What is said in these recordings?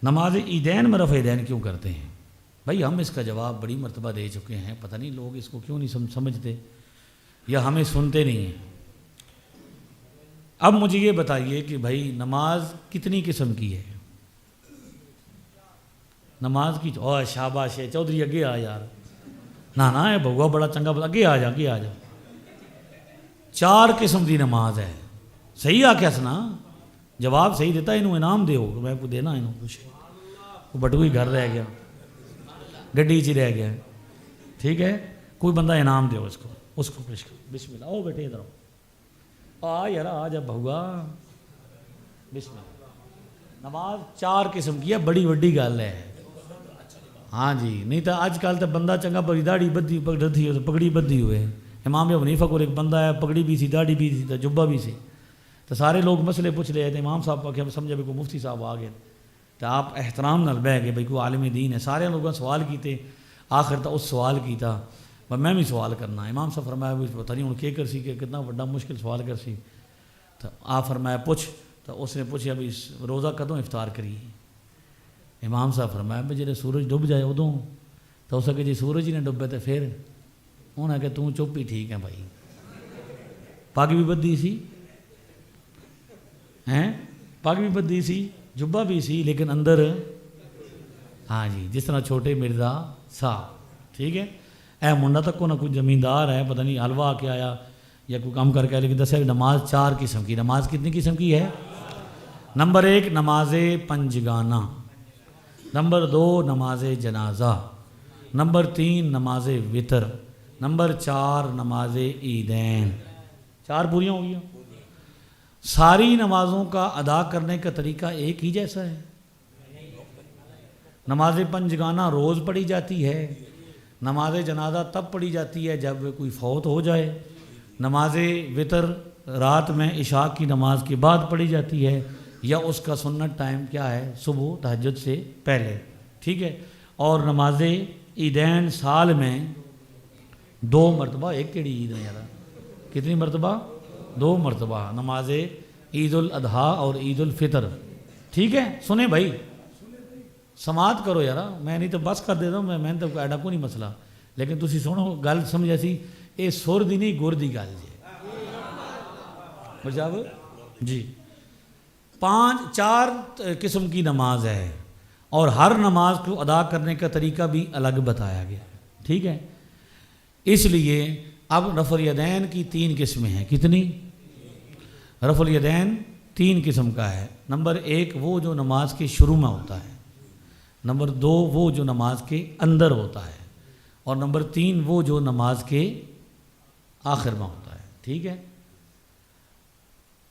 نماز عیدین میں رفع یدین کیوں کرتے ہیں؟ بھائی ہم اس کا جواب بڑی مرتبہ دے چکے ہیں، پتہ نہیں لوگ اس کو کیوں نہیں سمجھتے یا ہمیں سنتے نہیں ہیں۔ اب مجھے یہ بتائیے کہ بھائی نماز کتنی قسم کی ہے؟ نماز کی شاباش ہے چودھری، اگے آ یار، نہ ہے بہوا بڑا چنگا، اگے آ جا اگے آ جا۔ 4 قسم کی نماز ہے، صحیح آ کے ہسنا، جواب صحیح دیتا انہوں انعام دے ہو، میں کو دینا انہوں کچھ، وہ بٹوئی گھر رہ گیا، گڈی چی رہ گیا، ٹھیک ہے، کوئی بندہ انعام دے اس کو پیش کرو۔ بسم اللہ، او بیٹے ادھر آ یار، آ جا بہوا، بسم اللہ۔ نماز 4 قسم کی ہے، بڑی وڈی گل ہے، ہاں جی، نہیں تو اج کل تو بندہ چنگا بڑی داڑھی بدھی پگڑی بدھی ہوئے، امام ابو حنیفہ کو ایک بندہ ہے، پگڑی بھی سی، داڑھی بھی سی، تو جبہ بھی سی، تو سارے لوگ مسئلے پوچھ رہے تھے، امام صاحب کو سمجھا بھی کوئی مفتی صاحب آ گئے، تو آپ احترام نال بہ گئے، بھائی کوئی عالم دین ہے، سارے لوگوں نے سوال کیتے، آخر تو اس سوال کیتا، میں بھی سوال کرنا، امام صاحب فرمایا بھی پتہ نہیں ہوں کہ کر سی، کہ کتنا بڑا مشکل سوال کر سی، تو آپ فرمایا پوچھ، تو اس نے پوچھا بھی روزہ کدوں افطار کری؟ امام صاحب فرمایا بھی جب سورج ڈب جائے ادوں، تو اس کہ جی سورج ہی نے ڈبے تو پھر انہیں کہ توں چپ ہی ٹھیک ہے بھائی، پگ بھی بدھی سی، پگ بھی بدھی سی، جبہ بھی سی، لیکن اندر ہاں جی جس طرح چھوٹے مرزا صاحب، ٹھیک ہے، اے منڈا تک کو نہ کوئی زمیندار ہے، پتہ نہیں حلوہ کے آیا یا کوئی کام کر کے آیا، لیکن دسیا نماز 4 قسم کی، نماز کتنی قسم کی ہے؟ نمبر 1 نماز پنجگانہ، نمبر 2 نماز جنازہ، نمبر 3 نماز وطر، نمبر 4 نماز عیدین۔ 4 پوریاں ہو گیا۔ ساری نمازوں کا ادا کرنے کا طریقہ ایک ہی جیسا ہے۔ نماز پنجگانہ روز پڑھی جاتی ہے، نماز جنازہ تب پڑھی جاتی ہے جب کوئی فوت ہو جائے، نماز وطر رات میں عشاء کی نماز کے بعد پڑھی جاتی ہے، یا اس کا سنت ٹائم کیا ہے؟ صبح تہجد سے پہلے، ٹھیک ہے، اور نماز عیدین سال میں 2 مرتبہ، ایک کیڑی عید ہے یار، کتنی مرتبہ؟ 2 مرتبہ، نماز عید الاضحیٰ اور عید الفطر، ٹھیک ہے، سنیں بھائی، سماعت کرو یار، میں نہیں تو بس کر دیتا ہوں، میں تو ایڈا کو نہیں مسئلہ، لیکن تسی سنو گل سمجھا سی، یہ سر دی نہیں گر دی گل جی، مجھے جی 4 قسم کی نماز ہے، اور ہر نماز کو ادا کرنے کا طریقہ بھی الگ بتایا گیا، ٹھیک ہے، اس لیے اب رفع الیدین کی 3 قسمیں ہیں، کتنی؟ رفع الیدین 3 قسم کا ہے۔ نمبر 1 وہ جو نماز کے شروع میں ہوتا ہے، نمبر 2 وہ جو نماز کے اندر ہوتا ہے، اور نمبر 3 وہ جو نماز کے آخر میں ہوتا ہے، ٹھیک ہے،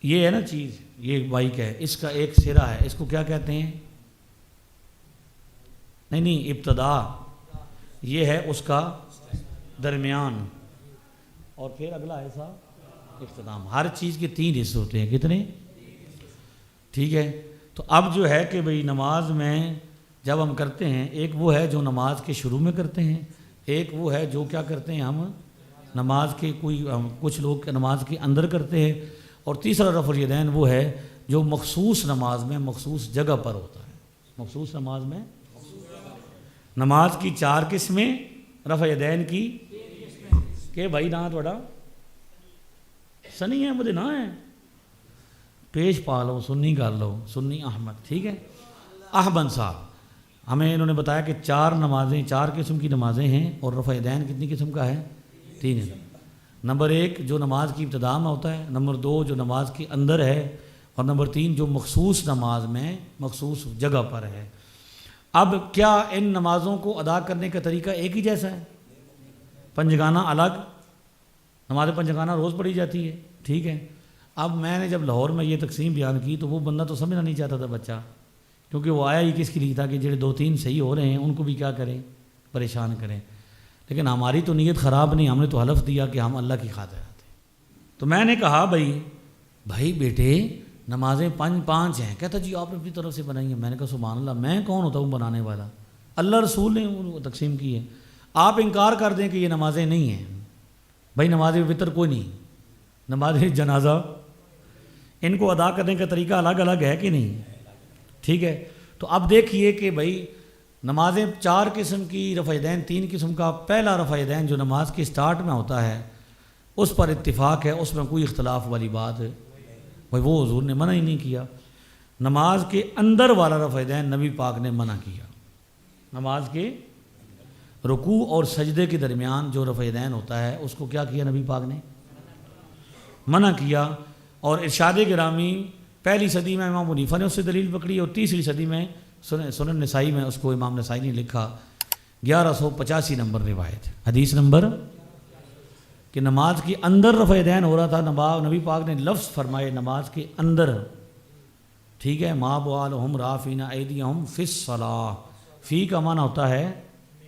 یہ ہے نا چیز، یہ بائک ہے، اس کا ایک سرا ہے، اس کو کیا کہتے ہیں؟ نہیں ابتدا، یہ ہے اس کا درمیان، اور پھر اگلا حصہ اختتام۔ ہر چیز کے 3 حصے ہوتے ہیں، کتنے؟ ٹھیک ہے، تو اب جو ہے کہ بھئی نماز میں جب ہم کرتے ہیں، ایک وہ ہے جو نماز کے شروع میں کرتے ہیں، ایک وہ ہے جو کیا کرتے ہیں ہم نماز کے کچھ لوگ نماز کے اندر کرتے ہیں، اور تیسرا رفع الیدین وہ ہے جو مخصوص نماز میں مخصوص جگہ پر ہوتا ہے، مخصوص نماز میں۔ نماز کی 4 قسمیں، رفع الیدین کی کہ بھائی نہ تھوڑا سنی احمد نہ ہے، پیش پا لو، سنی کر لو، سنی احمد، ٹھیک ہے، احمد صاحب ہمیں انہوں نے بتایا کہ 4 نمازیں، 4 قسم کی نمازیں ہیں، اور رفع الیدین کتنی قسم کا ہے؟ 3 ہے۔ نمبر 1 جو نماز کی ابتدا میں ہوتا ہے، نمبر 2 جو نماز کے اندر ہے، اور نمبر 3 جو مخصوص نماز میں مخصوص جگہ پر ہے۔ اب کیا ان نمازوں کو ادا کرنے کا طریقہ ایک ہی جیسا ہے؟ پنجگانہ الگ، نماز پنجگانہ روز پڑھی جاتی ہے، ٹھیک ہے۔ اب میں نے جب لاہور میں یہ تقسیم بیان کی تو وہ بندہ تو سمجھنا نہیں چاہتا تھا بچہ، کیونکہ وہ آیا ہی کس کے لیے تھا کہ جڑے 2-3 صحیح ہو رہے ہیں ان کو بھی کیا کریں؟ پریشان کریں، لیکن ہماری تو نیت خراب نہیں، ہم نے تو حلف دیا کہ ہم اللہ کی خاطر آتے۔ تو میں نے کہا بھائی بیٹے نمازیں 5 ہیں، کہتا جی آپ نے اپنی طرف سے بنائی ہیں، میں نے کہا سبحان اللہ، میں کون ہوتا ہوں بنانے والا؟ اللہ رسول نے تقسیم کی ہے، آپ انکار کر دیں کہ یہ نمازیں نہیں ہیں، بھائی نماز وطر کوئی نہیں، نماز جنازہ، ان کو ادا کرنے کا طریقہ الگ الگ ہے کہ نہیں؟ ٹھیک ہے، تو تو اب دیکھیے کہ بھائی نمازیں 4 قسم کی، رفع دین 3 قسم کا. پہلا رفع دین جو نماز کے سٹارٹ میں ہوتا ہے اس پر اتفاق ہے، اس میں کوئی اختلاف والی بات ہے بھائی، وہ حضور نے منع ہی نہیں کیا. نماز کے اندر والا رفع دین نبی پاک نے منع کیا. نماز کے رکوع اور سجدے کے درمیان جو رفع دین ہوتا ہے اس کو کیا کیا نبی پاک نے؟ منع کیا. اور ارشاد گرامی پہلی صدی میں امام حنیفہ نے اس سے دلیل پکڑی، اور تیسری صدی میں سنن نسائی میں اس کو امام نسائی نے لکھا 1185 نمبر روایت، حدیث نمبر، کہ نماز کے اندر رفع دین ہو رہا تھا. نبی پاک نے لفظ فرمائے نماز کے اندر، ٹھیک ہے. ما بالہم رافعین ایدیہم فی الصلاۃ، فی کا معنی ہوتا ہے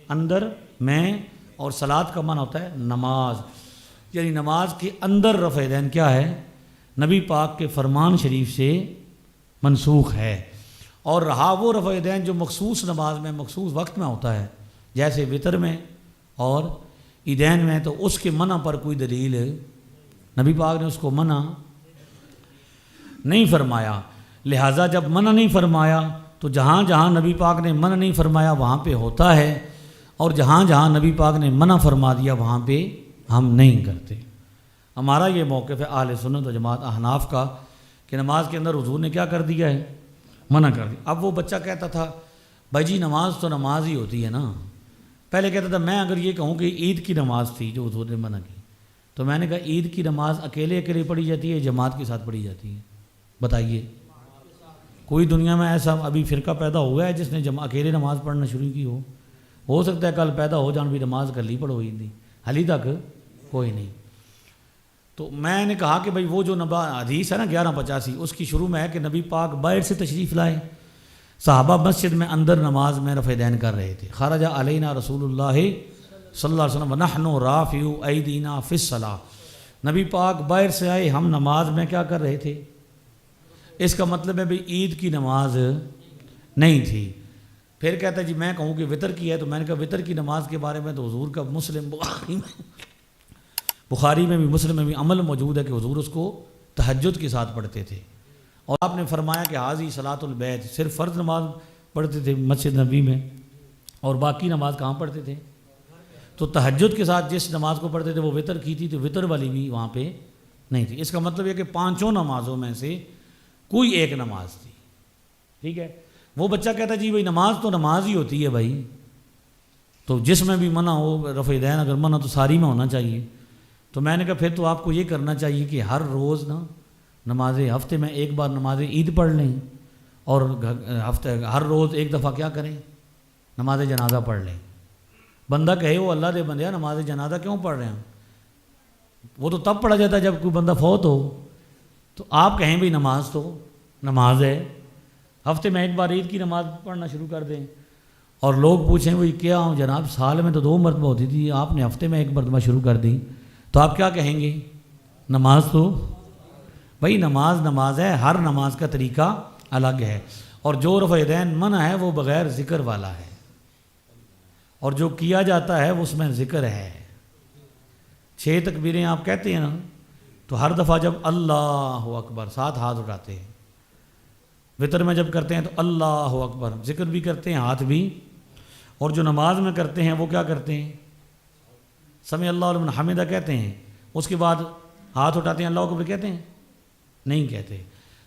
اندر میں، اور صلاۃ کا معنی ہوتا ہے نماز، یعنی نماز کے اندر رفع دین کیا ہے؟ نبی پاک کے فرمان شریف سے منسوخ ہے. اور رہا وہ رفع دین جو مخصوص نماز میں مخصوص وقت میں ہوتا ہے، جیسے وطر میں اور عیدین میں، تو اس کے منع پر کوئی دلیل نبی پاک نے اس کو منع نہیں فرمایا. لہٰذا جب منع نہیں فرمایا تو جہاں جہاں نبی پاک نے منع نہیں فرمایا وہاں پہ ہوتا ہے، اور جہاں جہاں نبی پاک نے منع فرما دیا وہاں پہ ہم نہیں کرتے. ہمارا یہ موقف ہے اہل سنت و جماعت احناف کا کہ نماز کے اندر حضور نے کیا کر دیا ہے؟ منع کر دیا. اب وہ بچہ کہتا تھا بھائی جی نماز تو نماز ہی ہوتی ہے نا. پہلے کہتا تھا میں اگر یہ کہوں کہ عید کی نماز تھی جو حضور نے منع کی، تو میں نے کہا عید کی نماز اکیلے اکیلے پڑھی جاتی ہے، جماعت کے ساتھ پڑھی جاتی ہے؟ بتائیے کوئی دنیا میں ایسا ابھی فرقہ پیدا ہوا ہے جس نے اکیلے نماز پڑھنا شروع کی ہو سکتا ہے کل پیدا ہو جان بھی نماز کر لی پڑھو ہی نہیں، حالی تک کوئی نہیں. تو میں نے کہا کہ بھائی وہ جو حدیث ہے نا 1185، اس کی شروع میں ہے کہ نبی پاک باہر سے تشریف لائے، صحابہ مسجد میں اندر نماز میں رفع دین کر رہے تھے. خرج علینا رسول اللہ صلی اللہ علیہ وسلم ونحن رافعو ایدینا فی الصلاۃ، نبی پاک باہر سے آئے، ہم نماز میں کیا کر رہے تھے؟ اس کا مطلب ہے بھئی عید کی نماز نہیں تھی. پھر کہتا ہے جی میں کہوں کہ وطر کی ہے، تو میں نے کہا وطر کی نماز کے بارے میں تو حضور کا بخاری میں بھی مسلم میں بھی عمل موجود ہے کہ حضور اس کو تہجد کے ساتھ پڑھتے تھے. اور آپ نے فرمایا کہ حاضی صلاۃ البیت، صرف فرض نماز پڑھتے تھے مسجد نبی میں، اور باقی نماز کہاں پڑھتے تھے؟ تو تہجد کے ساتھ جس نماز کو پڑھتے تھے وہ وطر کی تھی، تو وطر والی بھی وہاں پہ نہیں تھی. اس کا مطلب یہ کہ 5 نمازوں میں سے کوئی ایک نماز تھی. ٹھیک ہے. وہ بچہ کہتا جی بھائی نماز تو نماز ہی ہوتی ہے بھائی، تو جس میں بھی منع ہو رفع دین اگر منع تو ساری میں ہونا چاہیے. تو میں نے کہا پھر تو آپ کو یہ کرنا چاہیے کہ ہر روز نا نماز ہفتے میں ایک بار نماز عید پڑھ لیں، اور ہر روز ایک دفعہ کیا کریں؟ نماز جنازہ پڑھ لیں. بندہ کہے وہ اللہ دے بندیا نماز جنازہ کیوں پڑھ رہے ہیں؟ وہ تو تب پڑھا جاتا ہے جب کوئی بندہ فوت ہو. تو آپ کہیں بھئی نماز تو نماز ہے، ہفتے میں ایک بار عید کی نماز پڑھنا شروع کر دیں. اور لوگ پوچھیں بھئی کیا جناب سال میں تو 2 مرتبہ ہوتی تھی، آپ نے ہفتے میں 1 مرتبہ شروع کر دی، تو آپ کیا کہیں گے؟ نماز تو بھئی نماز ہے، ہر نماز کا طریقہ الگ ہے. اور جو رفع دین منع ہے وہ بغیر ذکر والا ہے، اور جو کیا جاتا ہے اس میں ذکر ہے. 6 تکبیریں آپ کہتے ہیں نا، تو ہر دفعہ جب اللہ اکبر 7 ہاتھ اٹھاتے ہیں. وطر میں جب کرتے ہیں تو اللہ اکبر ذکر بھی کرتے ہیں ہاتھ بھی. اور جو نماز میں کرتے ہیں وہ کیا کرتے ہیں؟ سمع اللہ لمن حمدہ کہتے ہیں، اس کے بعد ہاتھ اٹھاتے ہیں اللہ اکبر کہتے ہیں؟ نہیں کہتے.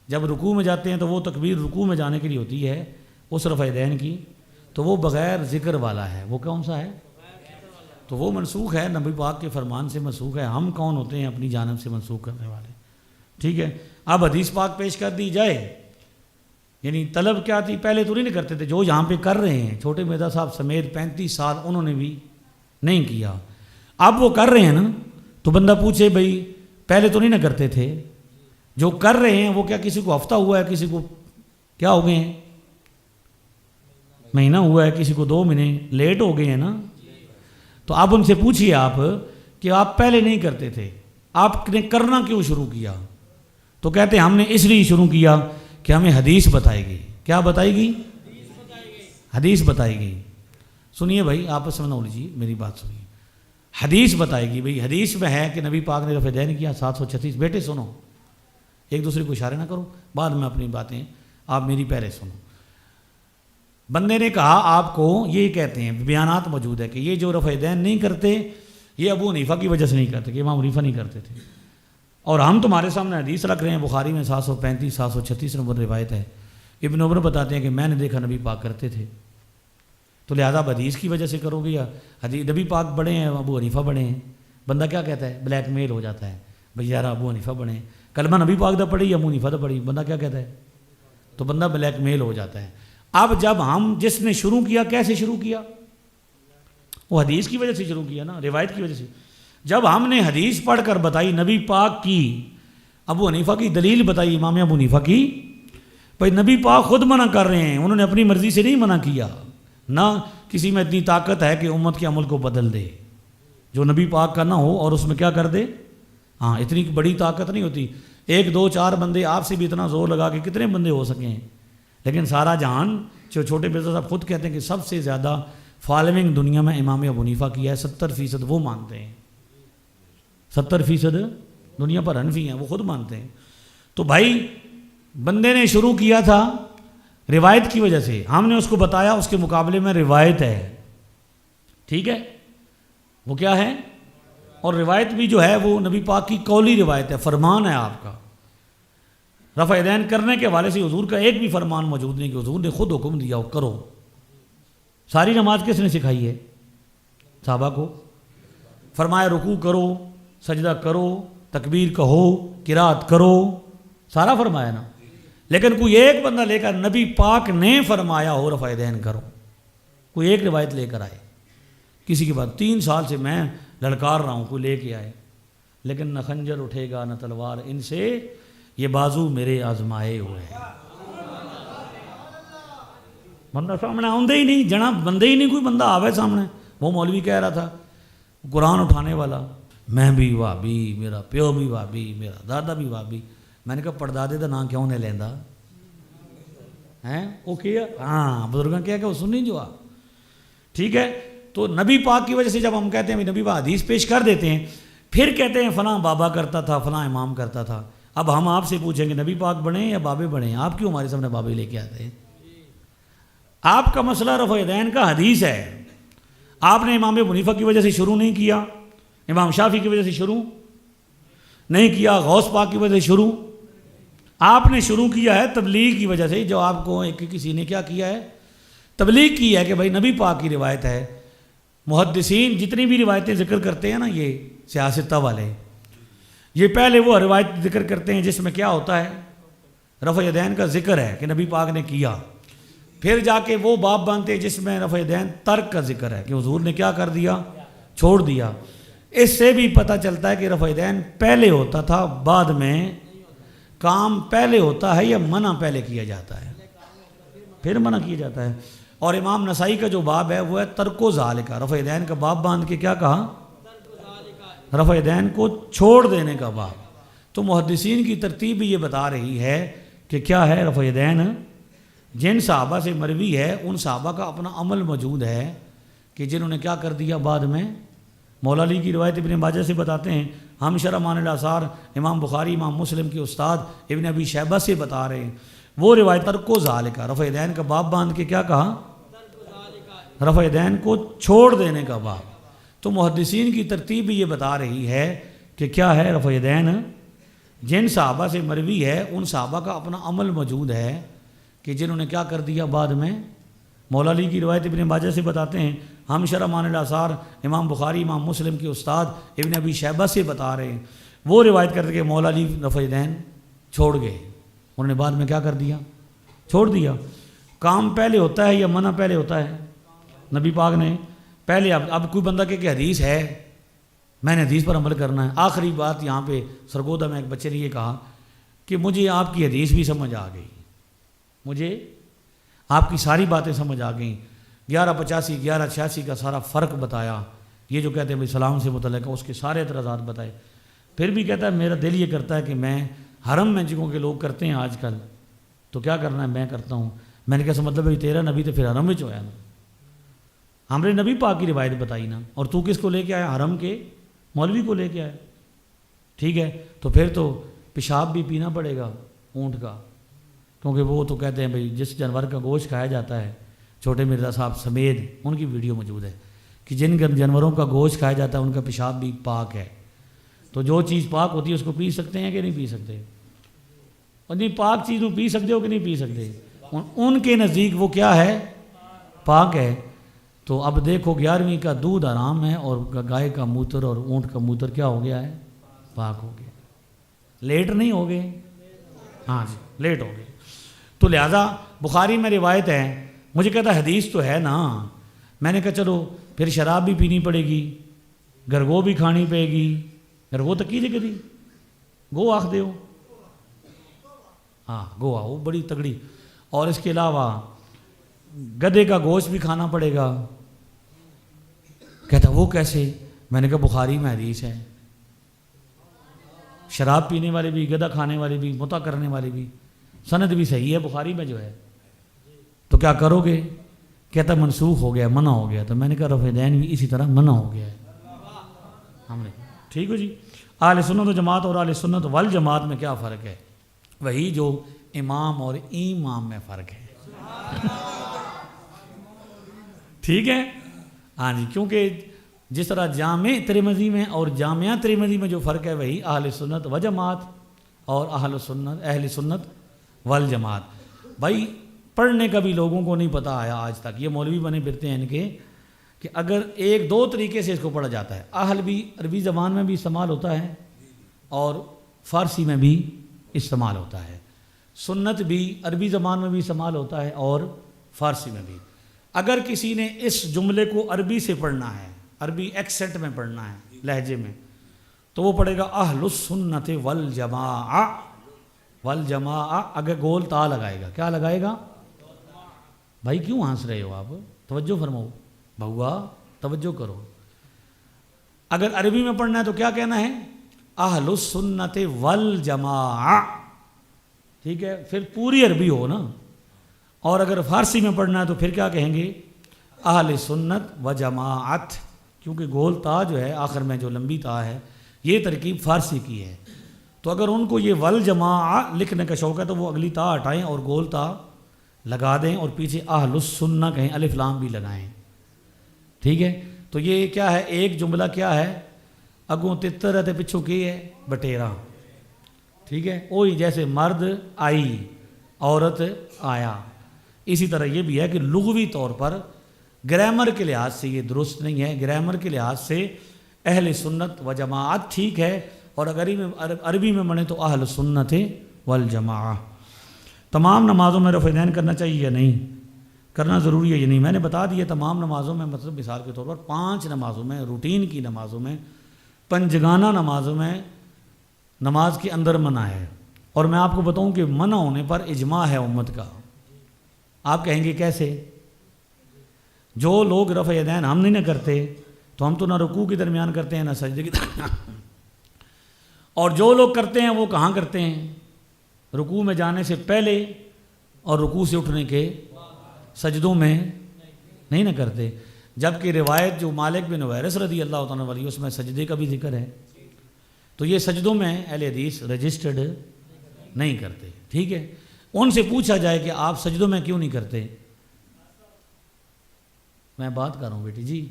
جب رکوع میں جاتے ہیں تو وہ تکبیر رکوع میں جانے کے لیے ہوتی ہے اس رفع دین کی، تو وہ بغیر ذکر والا ہے. وہ کون سا ہے؟ تو وہ منسوخ ہے، نبی پاک کے فرمان سے منسوخ ہے. ہم کون ہوتے ہیں اپنی جانب سے منسوخ کرنے والے؟ ٹھیک ہے. اب حدیث پاک پیش کر دی جائے. یعنی طلب کیا تھی؟ پہلے تو نہیں کرتے تھے، جو یہاں پہ کر رہے ہیں چھوٹے مرزا صاحب سمیت 35 سال انہوں نے بھی نہیں کیا. اب وہ کر رہے ہیں نا، تو بندہ پوچھے بھئی پہلے تو نہیں نہ کرتے تھے. جو کر رہے ہیں وہ کیا کسی کو ہفتہ ہوا ہے، کسی کو کیا ہو گئے ہیں مہینہ ہوا ہے، کسی کو 2 مہینے لیٹ ہو گئے ہیں نا. تو اب ان سے پوچھئے آپ کہ آپ پہلے نہیں کرتے تھے، آپ نے کرنا کیوں شروع کیا؟ تو کہتے ہیں ہم نے اس لیے شروع کیا کہ ہمیں حدیث بتائے گی. کیا بتائے گی؟ حدیث بتائے گی. سنیے بھائی آپس میں نہ لیجیے، میری بات سنیے. حدیث بتائے گی. بھئی حدیث میں ہے کہ نبی پاک نے رفع دین کیا 736. بیٹے سنو، ایک دوسرے کو اشارے نہ کرو، بعد میں اپنی باتیں آپ میری پہلے سنو. بندے نے کہا آپ کو، یہ کہتے ہیں بیانات موجود ہے کہ یہ جو رفع دین نہیں کرتے یہ ابو حنیفہ کی وجہ سے نہیں کرتے، کہ امام حنیفہ نہیں کرتے تھے، اور ہم تمہارے سامنے حدیث رکھ رہے ہیں، بخاری میں 735 736 نمبر روایت ہے، ابن عمر بتاتے ہیں کہ میں نے دیکھا نبی پاک کرتے تھے، تو لہذا اب حدیث کی وجہ سے کرو گے یا حدیث نبی پاک بڑے ہیں ابو حنیفہ بڑے ہیں، بندہ کیا کہتا ہے، بلیک میل ہو جاتا ہے بھئی یار ابو حنیفہ بڑے ہیں، کلمہ نبی پاک دا پڑھی یا ابو حنیفہ دا پڑھی، بندہ کیا کہتا ہے، تو بندہ بلیک میل ہو جاتا ہے۔ اب جب ہم جس نے شروع کیا، کیسے شروع کیا، وہ حدیث کی وجہ سے شروع کیا نا، روایت کی وجہ سے۔ جب ہم نے حدیث پڑھ کر بتائی نبی پاک کی، ابو حنیفہ کی دلیل بتائی امام ابو حنیفہ کی، بھائی نبی پاک خود منع کر رہے ہیں، انہوں نے اپنی مرضی سے نہیں منع کیا، نہ کسی میں اتنی طاقت ہے کہ امت کے عمل کو بدل دے، جو نبی پاک کا نہ ہو اور اس میں کیا کر دے، ہاں اتنی بڑی طاقت نہیں ہوتی، 1 2 4 بندے آپ سے بھی اتنا زور لگا کے کتنے بندے ہو سکیں، لیکن سارا جہان جو چھوٹے مرزا صاحب خود کہتے ہیں کہ سب سے زیادہ فالوئنگ دنیا میں امام ابو حنیفہ کی ہے، 70% وہ مانتے ہیں، 70% دنیا پر حنفی ہیں، وہ خود مانتے ہیں۔ تو بھائی بندے نے شروع کیا تھا روایت کی وجہ سے، ہم نے اس کو بتایا اس کے مقابلے میں روایت ہے، ٹھیک ہے، وہ کیا ہے، اور روایت بھی جو ہے وہ نبی پاک کی قولی روایت ہے، فرمان ہے آپ کا، رفع دین کرنے کے حوالے سے حضور کا ایک بھی فرمان موجود نہیں کہ حضور نے خود حکم دیا ہو کرو۔ ساری نماز کس نے سکھائی ہے، صحابہ کو، فرمایا رکوع کرو، سجدہ کرو، تکبیر کہو، قرات کرو، سارا فرمایا نا، لیکن کوئی ایک بندہ لے کر نبی پاک نے فرمایا ہو رفع دین کرو، کوئی ایک روایت لے کر آئے، کسی کے بعد 3 سال سے میں لڑکار رہا ہوں کوئی لے کے آئے، لیکن نہ خنجر اٹھے گا نہ تلوار ان سے، یہ بازو میرے آزمائے ہوئے ہیں، بندہ سامنے آندے ہی نہیں، جناب بندے ہی نہیں، کوئی بندہ آوے سامنے۔ وہ مولوی کہہ رہا تھا قرآن اٹھانے والا، میں بھی وہابی، میرا پیو بھی وہابی، میرا دادا بھی وہابی، میں نے کہا پردادے دا نام کیوں نہیں لیندہ ہیں، وہ کیا ہاں بزرگاں کیا کہ وہ سنی جو آپ، ٹھیک ہے۔ تو نبی پاک کی وجہ سے جب ہم کہتے ہیں نبی پاک حدیث پیش کر دیتے ہیں، پھر کہتے ہیں فلاں بابا کرتا تھا، فلاں امام کرتا تھا، اب ہم آپ سے پوچھیں گے نبی پاک بڑھیں یا بابے بڑھیں، آپ کیوں ہمارے سامنے بابے لے کے آتے ہیں؟ آپ کا مسئلہ رفع دین کا حدیث ہے، آپ نے امام ابو حنیفہ کی وجہ سے شروع نہیں کیا، امام شافعی کی وجہ سے شروع نہیں کیا، غوث پاک کی وجہ سے شروع، آپ نے شروع کیا ہے تبلیغ کی وجہ سے، جو آپ کو کسی نے کیا کیا ہے، تبلیغ کی ہے کہ بھائی نبی پاک کی روایت ہے۔ محدثین جتنی بھی روایتیں ذکر کرتے ہیں نا، یہ سیاستہ والے، یہ پہلے وہ روایت ذکر کرتے ہیں جس میں کیا ہوتا ہے، رفع دین کا ذکر ہے کہ نبی پاک نے کیا، پھر جا کے وہ باب باندھتے ہیں جس میں رفع دین ترک کا ذکر ہے کہ حضور نے کیا کر دیا، چھوڑ دیا۔ اس سے بھی پتہ چلتا ہے کہ رفع دین پہلے ہوتا تھا، بعد میں کام پہلے ہوتا ہے یا منع پہلے کیا جاتا ہے، پھر منع کیا جاتا ہے۔ اور امام نسائی کا جو باب ہے وہ ہے ترک و ذالک، رفع دین کا باب باندھ کے کیا کہا، رفع دین کو چھوڑ دینے کا باب۔ تو محدثین کی ترتیب یہ بتا رہی ہے کہ کیا ہے، رفع دین جن صحابہ سے مروی ہے ان صحابہ کا اپنا عمل موجود ہے کہ جنہوں نے کیا کر دیا بعد میں۔ مولا علی کی روایت ابن ماجہ سے بتاتے ہیں، ہم شرح مان الاثار امام بخاری امام مسلم کے استاد ابن ابی شیبہ سے بتا رہے ہیں، وہ روایت ترک و ذالک، رفع دین کا باب باندھ کے کیا کہا، رفع دین کو چھوڑ دینے کا باب۔ تو محدثین کی ترتیب یہ بتا رہی ہے کہ کیا ہے، رفع دین جن صحابہ سے مروی ہے ان صحابہ کا اپنا عمل موجود ہے کہ جنہوں نے کیا کر دیا بعد میں۔ مولا علی کی روایت ابن ماجہ سے بتاتے ہیں، ہم شرح مان الاثار امام بخاری امام مسلم کے استاد ابن ابی شیبہ سے بتا رہے ہیں، وہ روایت کرتے کہ مولا علی رفع دین چھوڑ گئے، انہوں نے بعد میں کیا کر دیا، چھوڑ دیا۔ کام پہلے ہوتا ہے یا منع پہلے ہوتا ہے، نبی پاک نے پہلے۔ اب کوئی بندہ کہ حدیث ہے، میں نے حدیث پر عمل کرنا ہے۔ آخری بات یہاں پہ سرگودا میں ایک بچے نے یہ کہا کہ مجھے آپ کی حدیث بھی سمجھ آ گئی، مجھے آپ کی ساری باتیں سمجھ آ گئیں، 1185 1186 کا سارا فرق بتایا، یہ جو کہتے ہیں بھائی سلام سے متعلق اس کے سارے اعتراضات بتائے، پھر بھی کہتا ہے میرا دل یہ کرتا ہے کہ میں حرم میں جنہوں کے لوگ کرتے ہیں آج کل، تو کیا کرنا ہے میں کرتا ہوں۔ میں نے کہا مطلب تیرا نبی تو پھر حرم میں ہویا نا، ہم نے نبی پاک کی روایت بتائی نا، اور تو کس کو لے کے آیا، حرم کے مولوی کو لے کے آیا، ٹھیک ہے۔ تو پھر تو پیشاب بھی پینا پڑے گا اونٹ کا، کیونکہ وہ تو کہتے ہیں بھئی جس جانور کا گوشت کھایا جاتا ہے چھوٹے مرزا صاحب سمیت ان کی ویڈیو موجود ہے کہ جن جانوروں کا گوشت کھایا جاتا ہے ان کا پیشاب بھی پاک ہے. تو جو چیز پاک ہوتی ہے اس کو پی سکتے ہیں کہ نہیں پی سکتے؟ اور نہیں پاک چیز پی سکتے ہو کہ نہیں پی سکتے؟ ان کے نزدیک وہ کیا ہے؟ پاک ہے. تو اب دیکھو 11ویں کا دودھ حرام ہے اور گائے کا موتر اور اونٹ کا موتر کیا ہو گیا ہے؟ پاک ہو گیا. لیٹ نہیں ہو گئے؟ ہاں جی لیٹ ہو گئے. تو لہٰذا بخاری میں روایت ہے. مجھے کہتا حدیث تو ہے نا. میں نے کہا چلو پھر شراب بھی پینی پڑے گی، گرگو بھی کھانی پڑے گی. گرگو تو کی کدی گو آخ دیو. ہاں گو وہ بڑی تگڑی. اور اس کے علاوہ گدے کا گوشت بھی کھانا پڑے گا. کہتا وہ کیسے؟ میں نے کہا بخاری میں حدیث ہے. شراب پینے والے بھی، گدا کھانے والے بھی، متع کرنے والے بھی، سند بھی صحیح ہے بخاری میں جو ہے. تو کیا کرو گے؟ کہتا منسوخ ہو گیا، منع ہو گیا. تو میں نے کہا رفع دین بھی اسی طرح منع ہو گیا ہے. ہم نے ٹھیک ہو جی. اہل سنت و جماعت اور اہل سنت والجماعت میں کیا فرق ہے؟ وہی جو امام اور امام میں فرق ہے. ٹھیک ہے ہاں جی. کیونکہ جس طرح جامع ترمذی میں اور جامعہ ترمذی میں جو فرق ہے وہی اہل سنت و جماعت اور اہل سنت والجماعت. بھائی پڑھنے کا بھی لوگوں کو نہیں پتہ آیا آج تک. یہ مولوی بنے پھرتے ہیں ان کے کہ اگر ایک دو طریقے سے اس کو پڑھا جاتا ہے. اہل بھی عربی زبان میں بھی استعمال ہوتا ہے اور فارسی میں بھی استعمال ہوتا ہے. سنت بھی عربی زبان میں بھی استعمال ہوتا ہے اور فارسی میں بھی. اگر کسی نے اس جملے کو عربی سے پڑھنا ہے، عربی ایکسنٹ میں پڑھنا ہے، لہجے میں، تو وہ پڑھے گا اہل السنت والجماع. والجماع اگر گول تا لگائے گا. کیا لگائے گا؟ بھائی کیوں ہنس رہے ہو آپ؟ توجہ فرماؤ بہوا، توجہ کرو. اگر عربی میں پڑھنا ہے تو کیا کہنا ہے؟ اہل السنت والجماع. ٹھیک ہے، پھر پوری عربی ہو نا. اور اگر فارسی میں پڑھنا ہے تو پھر کیا کہیں گے؟ اہل سنت و جماعت. کیونکہ گول تا جو ہے آخر میں جو لمبی تا ہے یہ ترکیب فارسی کی ہے. تو اگر ان کو یہ والجماع لکھنے کا شوق ہے تو وہ اگلی تا ہٹائیں اور گول تا لگا دیں اور پیچھے اہل السنہ کہیں، الف لام بھی لگائیں. ٹھیک ہے. تو یہ کیا ہے؟ ایک جملہ کیا ہے؟ اگوں تتر ہے پچھوں کی ہے بٹیرا. ٹھیک ہے. وہی جیسے مرد آئی، عورت آیا. اسی طرح یہ بھی ہے کہ لغوی طور پر گرامر کے لحاظ سے یہ درست نہیں ہے. گرامر کے لحاظ سے اہل سنت و جماعت ٹھیک ہے، اور اگر عربی میں بنے تو اہل سنت والجماع. تمام نمازوں میں رفع دین کرنا چاہیے یا نہیں؟ کرنا ضروری ہے یا نہیں؟ میں نے بتا دیا تمام نمازوں میں. مطلب مثال کے طور پر 5 نمازوں میں، روٹین کی نمازوں میں، پنجگانہ نمازوں میں نماز کے اندر منع ہے. اور میں آپ کو بتاؤں کہ منع ہونے پر اجماع ہے امت کا. آپ کہیں گے کیسے؟ جو لوگ رفع یدین ہم نہیں نہ کرتے تو ہم تو نہ رکوع کے درمیان کرتے ہیں نہ سجدے کے درمیان. اور جو لوگ کرتے ہیں وہ کہاں کرتے ہیں؟ رکوع میں جانے سے پہلے اور رکوع سے اٹھنے کے سجدوں میں نہیں نہ کرتے. جبکہ روایت جو مالک بن حویرث رضی اللہ تعالیٰ عنہ اس میں سجدے کا بھی ذکر ہے. تو یہ سجدوں میں اہل حدیث رجسٹرڈ نہیں کرتے. ٹھیک ہے. ان سے پوچھا جائے کہ آپ سجدوں میں کیوں نہیں کرتے؟ میں بات کر رہا ہوں بیٹی جی،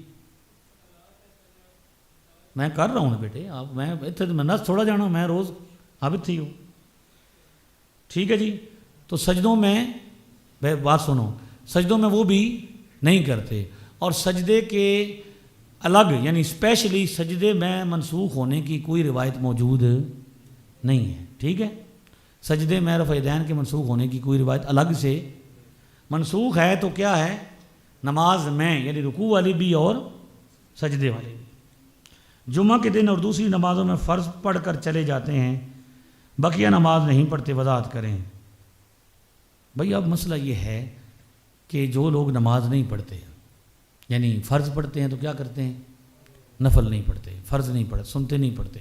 میں کر رہا ہوں بیٹے. آپ میں نس تھوڑا جانا، میں روز ثابت تھی ہوں. ٹھیک ہے جی. تو سجدوں میں بات سنو، سجدوں میں وہ بھی نہیں کرتے. اور سجدے کے الگ یعنی اسپیشلی سجدے میں منسوخ ہونے کی کوئی روایت موجود نہیں ہے. ٹھیک ہے. سجدے میں رفع یدین کے منسوخ ہونے کی کوئی روایت الگ سے منسوخ ہے تو کیا ہے؟ نماز میں یعنی رکوع والی بھی اور سجدے والی بھی. جمعہ کے دن اور دوسری نمازوں میں فرض پڑھ کر چلے جاتے ہیں، بقیہ نماز نہیں پڑھتے. وضاحت کریں. بھئی اب مسئلہ یہ ہے کہ جو لوگ نماز نہیں پڑھتے یعنی فرض پڑھتے ہیں تو کیا کرتے ہیں؟ نفل نہیں پڑھتے، فرض نہیں پڑھتے، سنتے نہیں پڑھتے.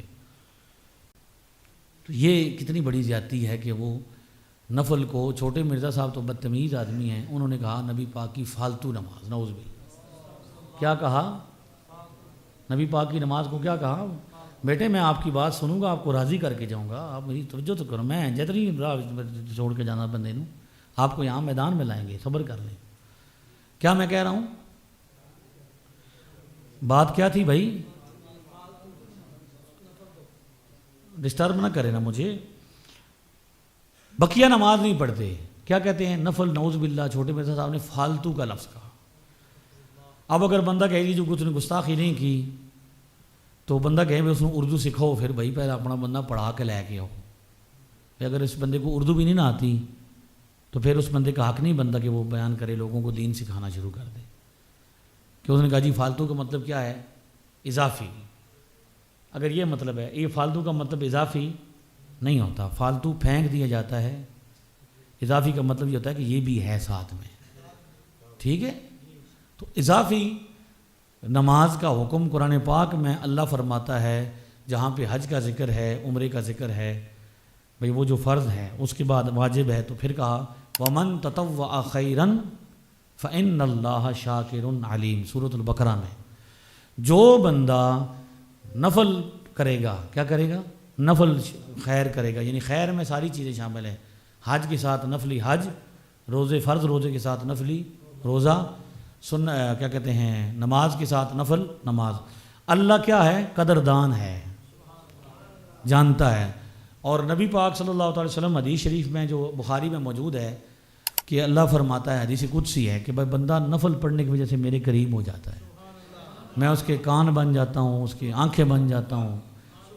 تو یہ کتنی بڑی زیادتی ہے کہ وہ نفل کو، چھوٹے مرزا صاحب تو بدتمیز آدمی ہیں، انہوں نے کہا نبی پاک کی فالتو نماز. نعوذ باللہ. کیا کہا؟ نبی پاک کی نماز کو کیا کہا؟ بیٹے میں آپ کی بات سنوں گا، آپ کو راضی کر کے جاؤں گا، آپ میری توجہ تو کرو. میں جتنی راہ چھوڑ کے جانا بندے نوں، آپ کو یہاں میدان میں لائیں گے، صبر کر لیں. کیا میں کہہ رہا ہوں؟ بات کیا تھی بھائی؟ ڈسٹرب نہ کرے نا مجھے. بقیہ نماز نہیں پڑھتے، کیا کہتے ہیں؟ نفل. نعوذ باللہ. چھوٹے مرزا صاحب نے فالتو کا لفظ کہا. اب اگر بندہ کہے گی جو کچھ نے گستاخی نہیں کی تو بندہ کہے بھی اس نے اردو سکھاؤ، پھر بھائی پہلے اپنا بندہ پڑھا کے لے کے آؤ. اگر اس بندے کو اردو بھی نہیں نہ آتی تو پھر اس بندے کا حق نہیں بنتا کہ وہ بیان کرے، لوگوں کو دین سکھانا شروع کر دے. کہ اس نے کہا جی فالتو کا مطلب کیا ہے؟ اضافی. اگر یہ مطلب ہے، یہ فالتو کا مطلب اضافی نہیں ہوتا. فالتو پھینک دیا جاتا ہے. اضافی کا مطلب یہ ہوتا ہے کہ یہ بھی ہے ساتھ میں. ٹھیک ہے؟ تو اضافی نماز کا حکم قرآن پاک میں اللہ فرماتا ہے جہاں پہ حج کا ذکر ہے، عمرے کا ذکر ہے، بھئی وہ جو فرض ہے اس کے بعد واجب ہے، تو پھر کہا وَمَن تَطَوَّعَ خَيْرًا فَإِنَّ اللَّهَ شَاكِرٌ عَلِيمٌ. سورۃ البقرہ میں جو بندہ نفل کرے گا، کیا کرے گا؟ نفل خیر کرے گا. یعنی خیر میں ساری چیزیں شامل ہیں. حج کے ساتھ نفلی حج، روزے فرض روزے کے ساتھ نفلی روزہ، کیا کہتے ہیں، نماز کے ساتھ نفل نماز. اللہ کیا ہے؟ قدردان ہے، جانتا ہے. اور نبی پاک صلی اللہ علیہ وسلم حدیث شریف میں جو بخاری میں موجود ہے کہ اللہ فرماتا ہے، حدیث قدسی ہے کہ بھائی بندہ نفل پڑھنے کی وجہ سے میرے قریب ہو جاتا ہے. میں اس کے کان بن جاتا ہوں، اس کی آنکھیں بن جاتا ہوں،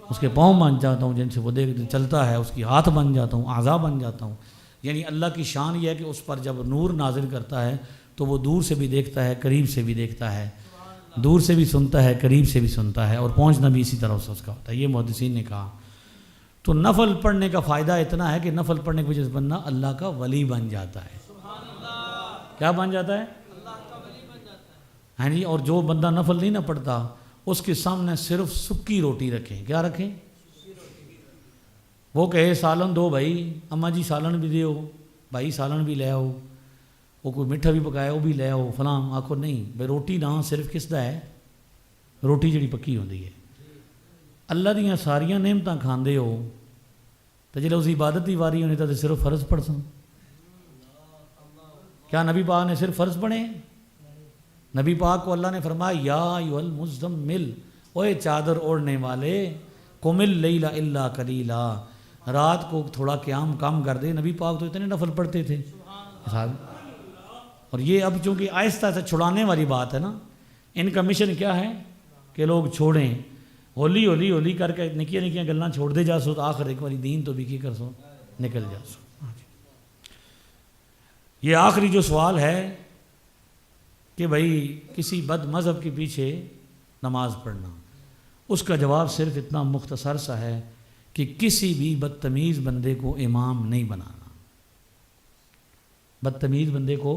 اس کے پاؤں بن جاتا ہوں جن سے وہ چلتا ہے، اس کی ہاتھ بن جاتا ہوں، اعضاء بن جاتا ہوں. یعنی اللہ کی شان یہ ہے کہ اس پر جب نور نازل کرتا ہے تو وہ دور سے بھی دیکھتا ہے، قریب سے بھی دیکھتا ہے، دور سے بھی سنتا ہے، قریب سے بھی سنتا ہے، اور پہنچنا بھی اسی طرح سے اس کا ہوتا ہے. یہ محدثین نے کہا. تو نفل پڑھنے کا فائدہ اتنا ہے کہ نفل پڑھنے کی وجہ سے بندہ اللہ کا ولی بن جاتا ہے. کیا بن جاتا ہے؟ ہاں جی. اور جو بندہ نفل نہیں نہ پڑھتا اس کے سامنے صرف سکی روٹی رکھیں. کیا رکھیں؟ وہ کہے سالن دو بھائی، اماں جی سالن بھی دیو، بھائی سالن بھی لے آؤ، وہ کوئی میٹھا بھی پکایا وہ بھی لے آؤ، فلاں. آخو نہیں بھائی روٹی نہ صرف کس دا ہے؟ روٹی جڑی پکی ہوندی ہے. اللہ دیاں ساریاں نعمتاں کھاندے ہو تو جلے اس عبادت دی واری ہونی تو صرف فرض پڑھ سن. کیا نبی پاک نے صرف فرض پڑھے؟ نبی پاک کو اللہ نے فرمایا یا ایھا المزمل، اوے چادر اوڑھنے والے، قم اللیل الا قلیلا، رات کو تھوڑا قیام کم کر دے. نبی پاک تو اتنے نفل پڑھتے تھے. اور یہ اب چونکہ آہستہ سے چھڑانے والی بات ہے نا، ان کا مشن کیا ہے کہ لوگ چھوڑیں. ہولی ہولی ہولی کر کے نکیاں نکیاں گلاں چھوڑ دے جا سو تو آخر ایک باری دین تو بھی کی کر سو نکل جا سو. یہ آخری جو سوال ہے کہ بھائی کسی بد مذہب کے پیچھے نماز پڑھنا، اس کا جواب صرف اتنا مختصر سا ہے کہ کسی بھی بدتمیز بندے کو امام نہیں بنانا. بدتمیز بندے کو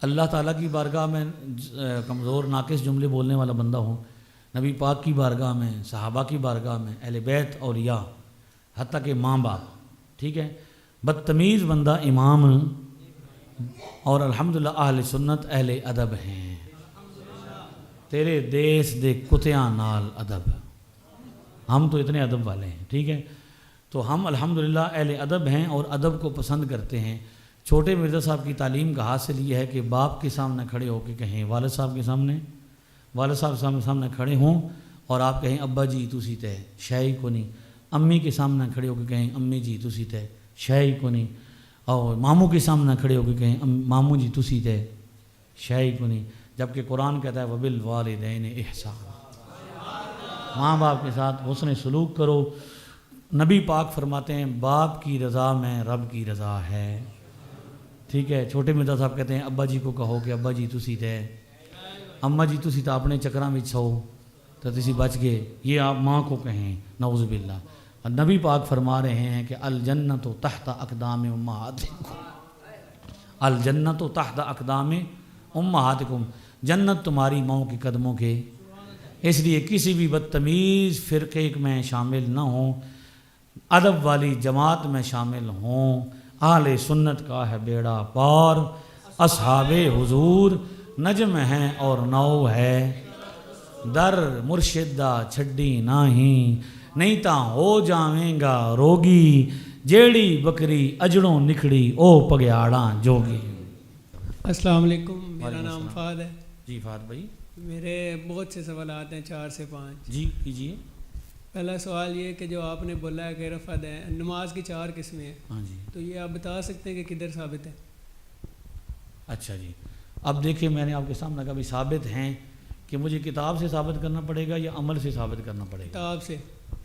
اللہ تعالیٰ کی بارگاہ میں کمزور ناقص جملے بولنے والا بندہ ہو، نبی پاک کی بارگاہ میں، صحابہ کی بارگاہ میں، اہل بیت اولیاء، حتیٰ کہ ماں باپ، ٹھیک ہے، بدتمیز بندہ امام. اور الحمدللہ اہل سنت اہل ادب ہیں. تیرے دیس دے کتیاں نال ادب، ہم تو اتنے ادب والے ہیں. ٹھیک ہے، تو ہم الحمدللہ اہل ادب ہیں اور ادب کو پسند کرتے ہیں. چھوٹے مرزا صاحب کی تعلیم کا حاصل یہ ہے کہ باپ کے سامنے کھڑے ہو کے کہیں، والد صاحب کے سامنے، والد صاحب سامنے کھڑے ہوں اور آپ کہیں ابا جی تسی تے شے کو نہیں. امی کے سامنے کھڑے ہو کے کہیں امی جی تسی تے شے کو نہیں. اور ماموں کے سامنے کھڑے ہو کے کہیں ماموں جی تسی تے شے کو نہیں. جبکہ قرآن کہتا ہے وبالوالدین احسان، ماں باپ کے ساتھ حسن سلوک کرو. نبی پاک فرماتے ہیں باپ کی رضا میں رب کی رضا ہے. ٹھیک ہے. چھوٹے مرزا صاحب کہتے ہیں ابا جی کو کہو کہ ابا جی تسی تے، اماں جی تسی تو اپنے چکراں وچ سو تو تسی بچ گئے. یہ آپ ماں کو کہیں، نعوذ باللہ. نبی پاک فرما رہے ہیں کہ الجنت تحت اقدام امہاتکم، الجنت تحت اقدام امہاتکم، جنت تمہاری ماؤں کے قدموں کے. اس لیے کسی بھی بدتمیز فرقے میں شامل نہ ہوں، ادب والی جماعت میں شامل ہوں. اہل سنت کا ہے بیڑا پار، اصحاب حضور نجم ہیں اور نو ہے. در مرشدہ چھڈی نہیں تاں ہو جاویں گا روگی، جیڑی بکری اجڑوں نکھڑی او پگیاڑاں جوگی. السلام علیکم، میرا نام فہد ہے. جی فہد بھائی. میرے بہت سے سوالات ہیں، 4 سے 5. جی کیجیے. پہلا سوال یہ کہ جو آپ نے بولا ہے کہ رفع دین نماز کی 4 قسمیں ہیں. ہاں جی. تو یہ آپ بتا سکتے ہیں کہ کدھر ثابت ہے؟ اچھا جی. اب دیکھیں میں نے آپ کے سامنے کہا بھی ثابت ہیں کہ مجھے کتاب سے ثابت کرنا پڑے گا یا عمل سے ثابت کرنا پڑے گا؟ کتاب سے.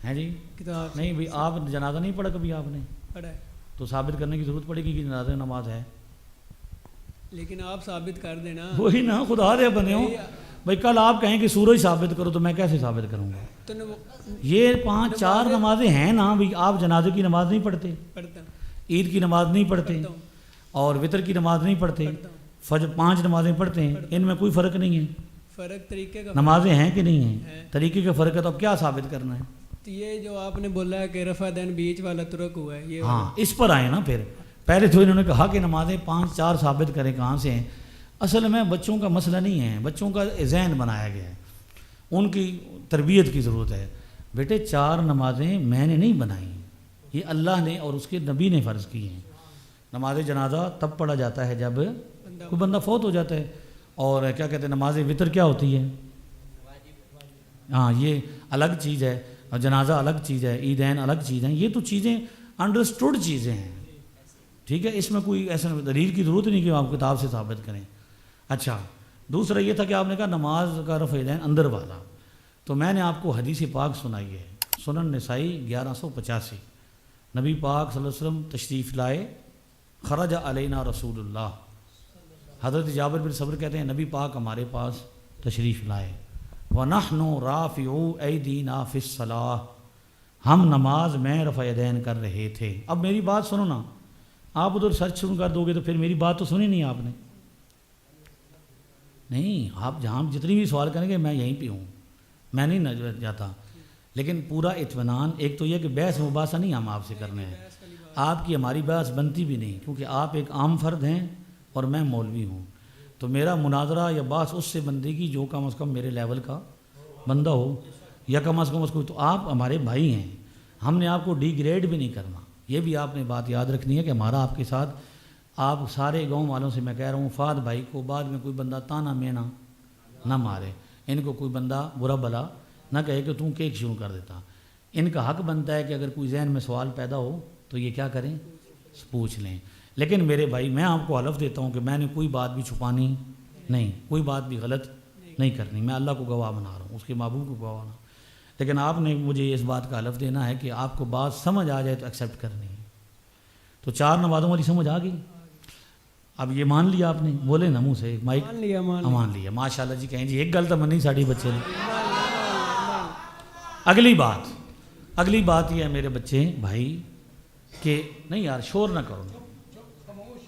ہیں جی. کتاب سے. نہیں بھائی آپ جنازہ نہیں پڑھا کبھی آپ نے؟ پڑھا ہے. تو ثابت کرنے کی ضرورت پڑے گی کہ جنازہ نماز ہے. لیکن آپ ثابت کر دینا. وہی نا خدا دے بنے ہوں بھائی. کل آپ کہیں کہ سورج ثابت کرو تو میں کیسے ثابت کروں گا؟ تو یہ 5-4 نمازیں ہیں نا بھی. آپ جنازے کی نماز نہیں پڑھتے، پڑھتا ہوں. عید کی نماز نہیں پڑھتے اور وطر کی نماز نہیں پڑھتے، فجر 5 نمازیں پڑھتے ہیں. ان میں کوئی فرق نہیں ہے. فرق طریقے کا نمازیں ہیں کہ نہیں ہیں؟ طریقے کا فرق ہے. تو اب کیا ثابت کرنا ہے؟ تو یہ جو آپ نے بولا ہے کہ رفع دین بیچ والا ترک ہوا ہے، یہ ہاں اس پر آئے نا. پھر پہلے تو انہوں نے کہا کہ نمازیں 5-4 ثابت کریں کہاں سے ہیں. اصل میں بچوں کا مسئلہ نہیں ہے، بچوں کا ذہن بنایا گیا ہے، ان کی تربیت کی ضرورت ہے. بیٹے 4 نمازیں میں نے نہیں بنائیں، یہ اللہ نے اور اس کے نبی نے فرض کی ہیں. نماز جنازہ تب پڑھا جاتا ہے جب کوئی بندہ فوت ہو جاتا ہے. اور کیا کہتے ہیں نماز وطر کیا ہوتی ہے؟ ہاں یہ الگ چیز ہے، اور جنازہ الگ چیز ہے، عیدین الگ چیز ہیں. یہ تو چیزیں انڈرسٹوڈ چیزیں ہیں. ٹھیک ہے، اس میں کوئی ایسا دلیل کی ضرورت نہیں کہ آپ کتاب سے ثابت کریں. اچھا دوسرا یہ تھا کہ آپ نے کہا نماز کا رفع دین اندر والا. تو میں نے آپ کو حدیث پاک سنائی ہے، سنن نسائی 1185. نبی پاک صلی اللہ علیہ وسلم تشریف لائے. خرج علینا رسول اللہ. حضرت جابر بن صبر کہتے ہیں نبی پاک ہمارے پاس تشریف لائے. وَنَحْنُ رَافِعُوا أَيْدِينَا فِي الصَّلَاةِ. ہم نماز میں رفع دین کر رہے تھے. اب میری بات سنو نا. آپ ادھر سرچ شروع کر دو گے تو پھر میری بات تو سنی نہیں آپ نے. نہیں آپ جہاں جتنی بھی سوال کریں گے میں یہیں پہ ہوں، میں نہیں جاتا. لیکن پورا اطمینان. ایک تو یہ کہ بحث مباحثہ نہیں ہم آپ سے کرنے ہیں، آپ کی ہماری بحث بنتی بھی نہیں، کیونکہ آپ ایک عام فرد ہیں اور میں مولوی ہوں. تو میرا مناظرہ یا بحث اس سے بندے کی جو کم از کم میرے لیول کا بندہ ہو، یا کم از کم اس کو. تو آپ ہمارے بھائی ہیں، ہم نے آپ کو ڈی گریڈ بھی نہیں کرنا. یہ بھی آپ نے بات یاد رکھنی ہے کہ ہمارا آپ کے ساتھ، آپ سارے گاؤں والوں سے میں کہہ رہا ہوں فہد بھائی کو بعد میں کوئی بندہ تانا مینا نہ مارے، ان کو کوئی بندہ برا بلا نہ کہے کہ تم کیک شروع کر دیتا. ان کا حق بنتا ہے کہ اگر کوئی ذہن میں سوال پیدا ہو تو یہ کیا کریں، پوچھ لیں. لیکن میرے بھائی میں آپ کو حلف دیتا ہوں کہ میں نے کوئی بات بھی چھپانی نہیں، کوئی بات بھی غلط نہیں کرنی. میں اللہ کو گواہ بنا رہا ہوں، اس کے محبوب کو گواہ بنا. لیکن آپ نے مجھے اس بات کا حلف دینا ہے کہ آپ کو بات سمجھ آ جائے تو ایکسیپٹ کرنی ہے. تو 4 نمازوں والی سمجھ آ گئی. اب یہ مان لیا آپ نے؟ بولے نا منہ سے مائک. مان لیا. ماشاء اللہ جی. کہیں جی ایک گل تو منی ساڑی بچے نے. اگلی بات یہ ہے میرے بچے بھائی کہ نہیں یار شور نہ کرو.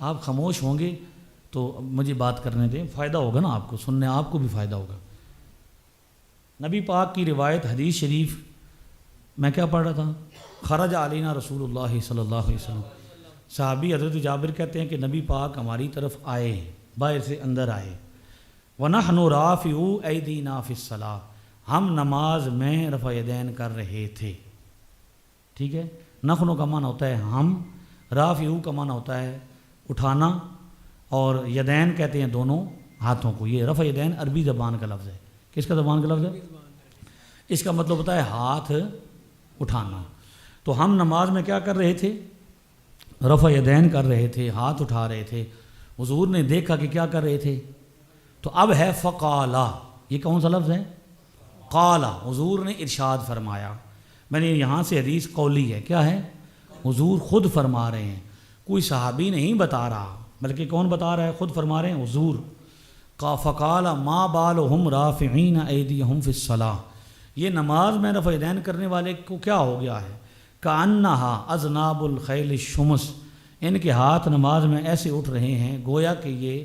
آپ خاموش ہوں گے تو مجھے بات کرنے دیں، فائدہ ہوگا نا آپ کو، سننے آپ کو بھی فائدہ ہوگا. نبی پاک کی روایت حدیث شریف میں کیا پڑھ رہا تھا؟ خرج علینا رسول اللہ صلی اللہ علیہ وسلم. صحابی حضرت جابر کہتے ہیں کہ نبی پاک ہماری طرف آئے، باہر سے اندر آئے. وَنَحْنُ رَافِعُوا أَيْدِينَا فِي الصَّلَاةِ. ہم نماز میں رفع یدین کر رہے تھے. ٹھیک ہے. نخنو کا معنی ہوتا ہے ہم، رافعو کا معنی ہوتا ہے اٹھانا، اور یدین کہتے ہیں دونوں ہاتھوں کو. یہ رفع یدین عربی زبان کا لفظ ہے. کس کا زبان کا لفظ ہے؟ اس کا مطلب ہوتا ہے ہاتھ اٹھانا. تو ہم نماز میں کیا کر رہے تھے؟ رفع یدین کر رہے تھے، ہاتھ اٹھا رہے تھے. حضور نے دیکھا کہ کیا کر رہے تھے. تو اب ہے فقالا. یہ کون سا لفظ ہے؟ قالا. حضور نے ارشاد فرمایا. میں نے یہاں سے حدیث قولی ہے. کیا ہے؟ حضور خود فرما رہے ہیں، کوئی صحابی نہیں بتا رہا، بلکہ کون بتا رہا ہے؟ خود فرما رہے ہیں حضور. فقال ما بالهم رافعین ایدیہم فی الصلاۃ. یہ نماز میں رفع یدین کرنے والے کو کیا ہو گیا ہے؟ کأنہا اذناب الخیل الشمس. ان کے ہاتھ نماز میں ایسے اٹھ رہے ہیں گویا کہ یہ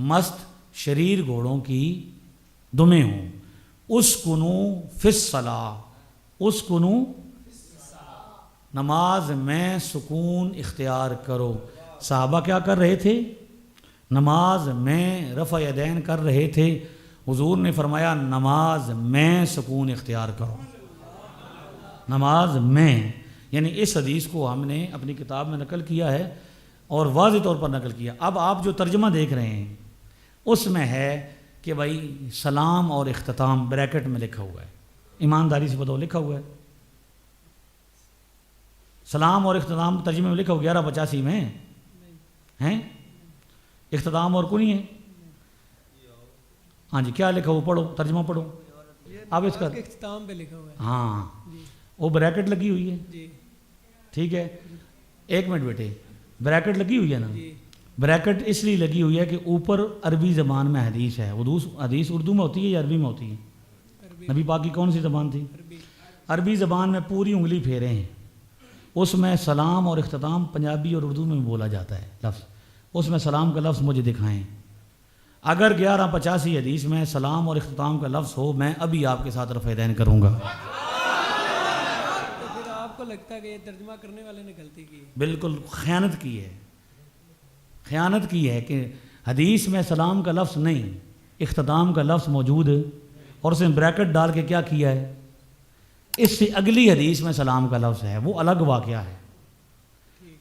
مست شریر گھوڑوں کی دمیں ہوں. اسکنوا فی الصلاۃ. اسکنوا، نماز میں سکون اختیار کرو. صحابہ کیا کر رہے تھے؟ نماز میں رفع یدین کر رہے تھے. حضور نے فرمایا نماز میں سکون اختیار کرو. نماز میں، یعنی اس حدیث کو ہم نے اپنی کتاب میں نقل کیا ہے اور واضح طور پر نقل کیا. اب آپ جو ترجمہ دیکھ رہے ہیں اس میں ہے کہ بھائی سلام اور اختتام بریکٹ میں لکھا ہوا ہے، ایمانداری سے بتاؤ لکھا ہوا ہے، سلام اور اختتام ترجمے میں لکھا ہوا 1185 میں ہیں، اختتام اور کونی ہے، ہاں جی کیا لکھا ہوا پڑھو، ترجمہ پڑھو اب اس کا، اختتام پہ لکھا ہوا ہے ہاں جی وہ بریکٹ لگی ہوئی ہے، جی ٹھیک ہے، ایک منٹ بیٹے، بریکٹ لگی ہوئی ہے نا، جی بریکٹ اس لیے لگی ہوئی ہے کہ اوپر عربی زبان میں حدیث ہے، حدیث اردو میں ہوتی ہے یا عربی میں ہوتی ہے؟ عربی نبی پاک کی کون سی زبان تھی؟ عربی عربی زبان میں پوری انگلی پھیرے ہیں، اس میں سلام اور اختتام پنجابی اور اردو میں بولا جاتا ہے لفظ، اس میں سلام کا لفظ مجھے دکھائیں، اگر 1185 حدیث میں سلام اور اختتام کا لفظ ہو میں ابھی آپ کے ساتھ رفع دین کروں گا۔ تو پھر آپ کو لگتا ہے کہ یہ ترجمہ کرنے والے نے غلطی کی ہے؟ بالکل خیانت کی ہے، خیانت کی ہے کہ حدیث میں سلام کا لفظ نہیں، اختتام کا لفظ موجود ہے، اور اس نے بریکٹ ڈال کے کیا کیا ہے، اس سے اگلی حدیث میں سلام کا لفظ ہے، وہ الگ واقعہ ہے،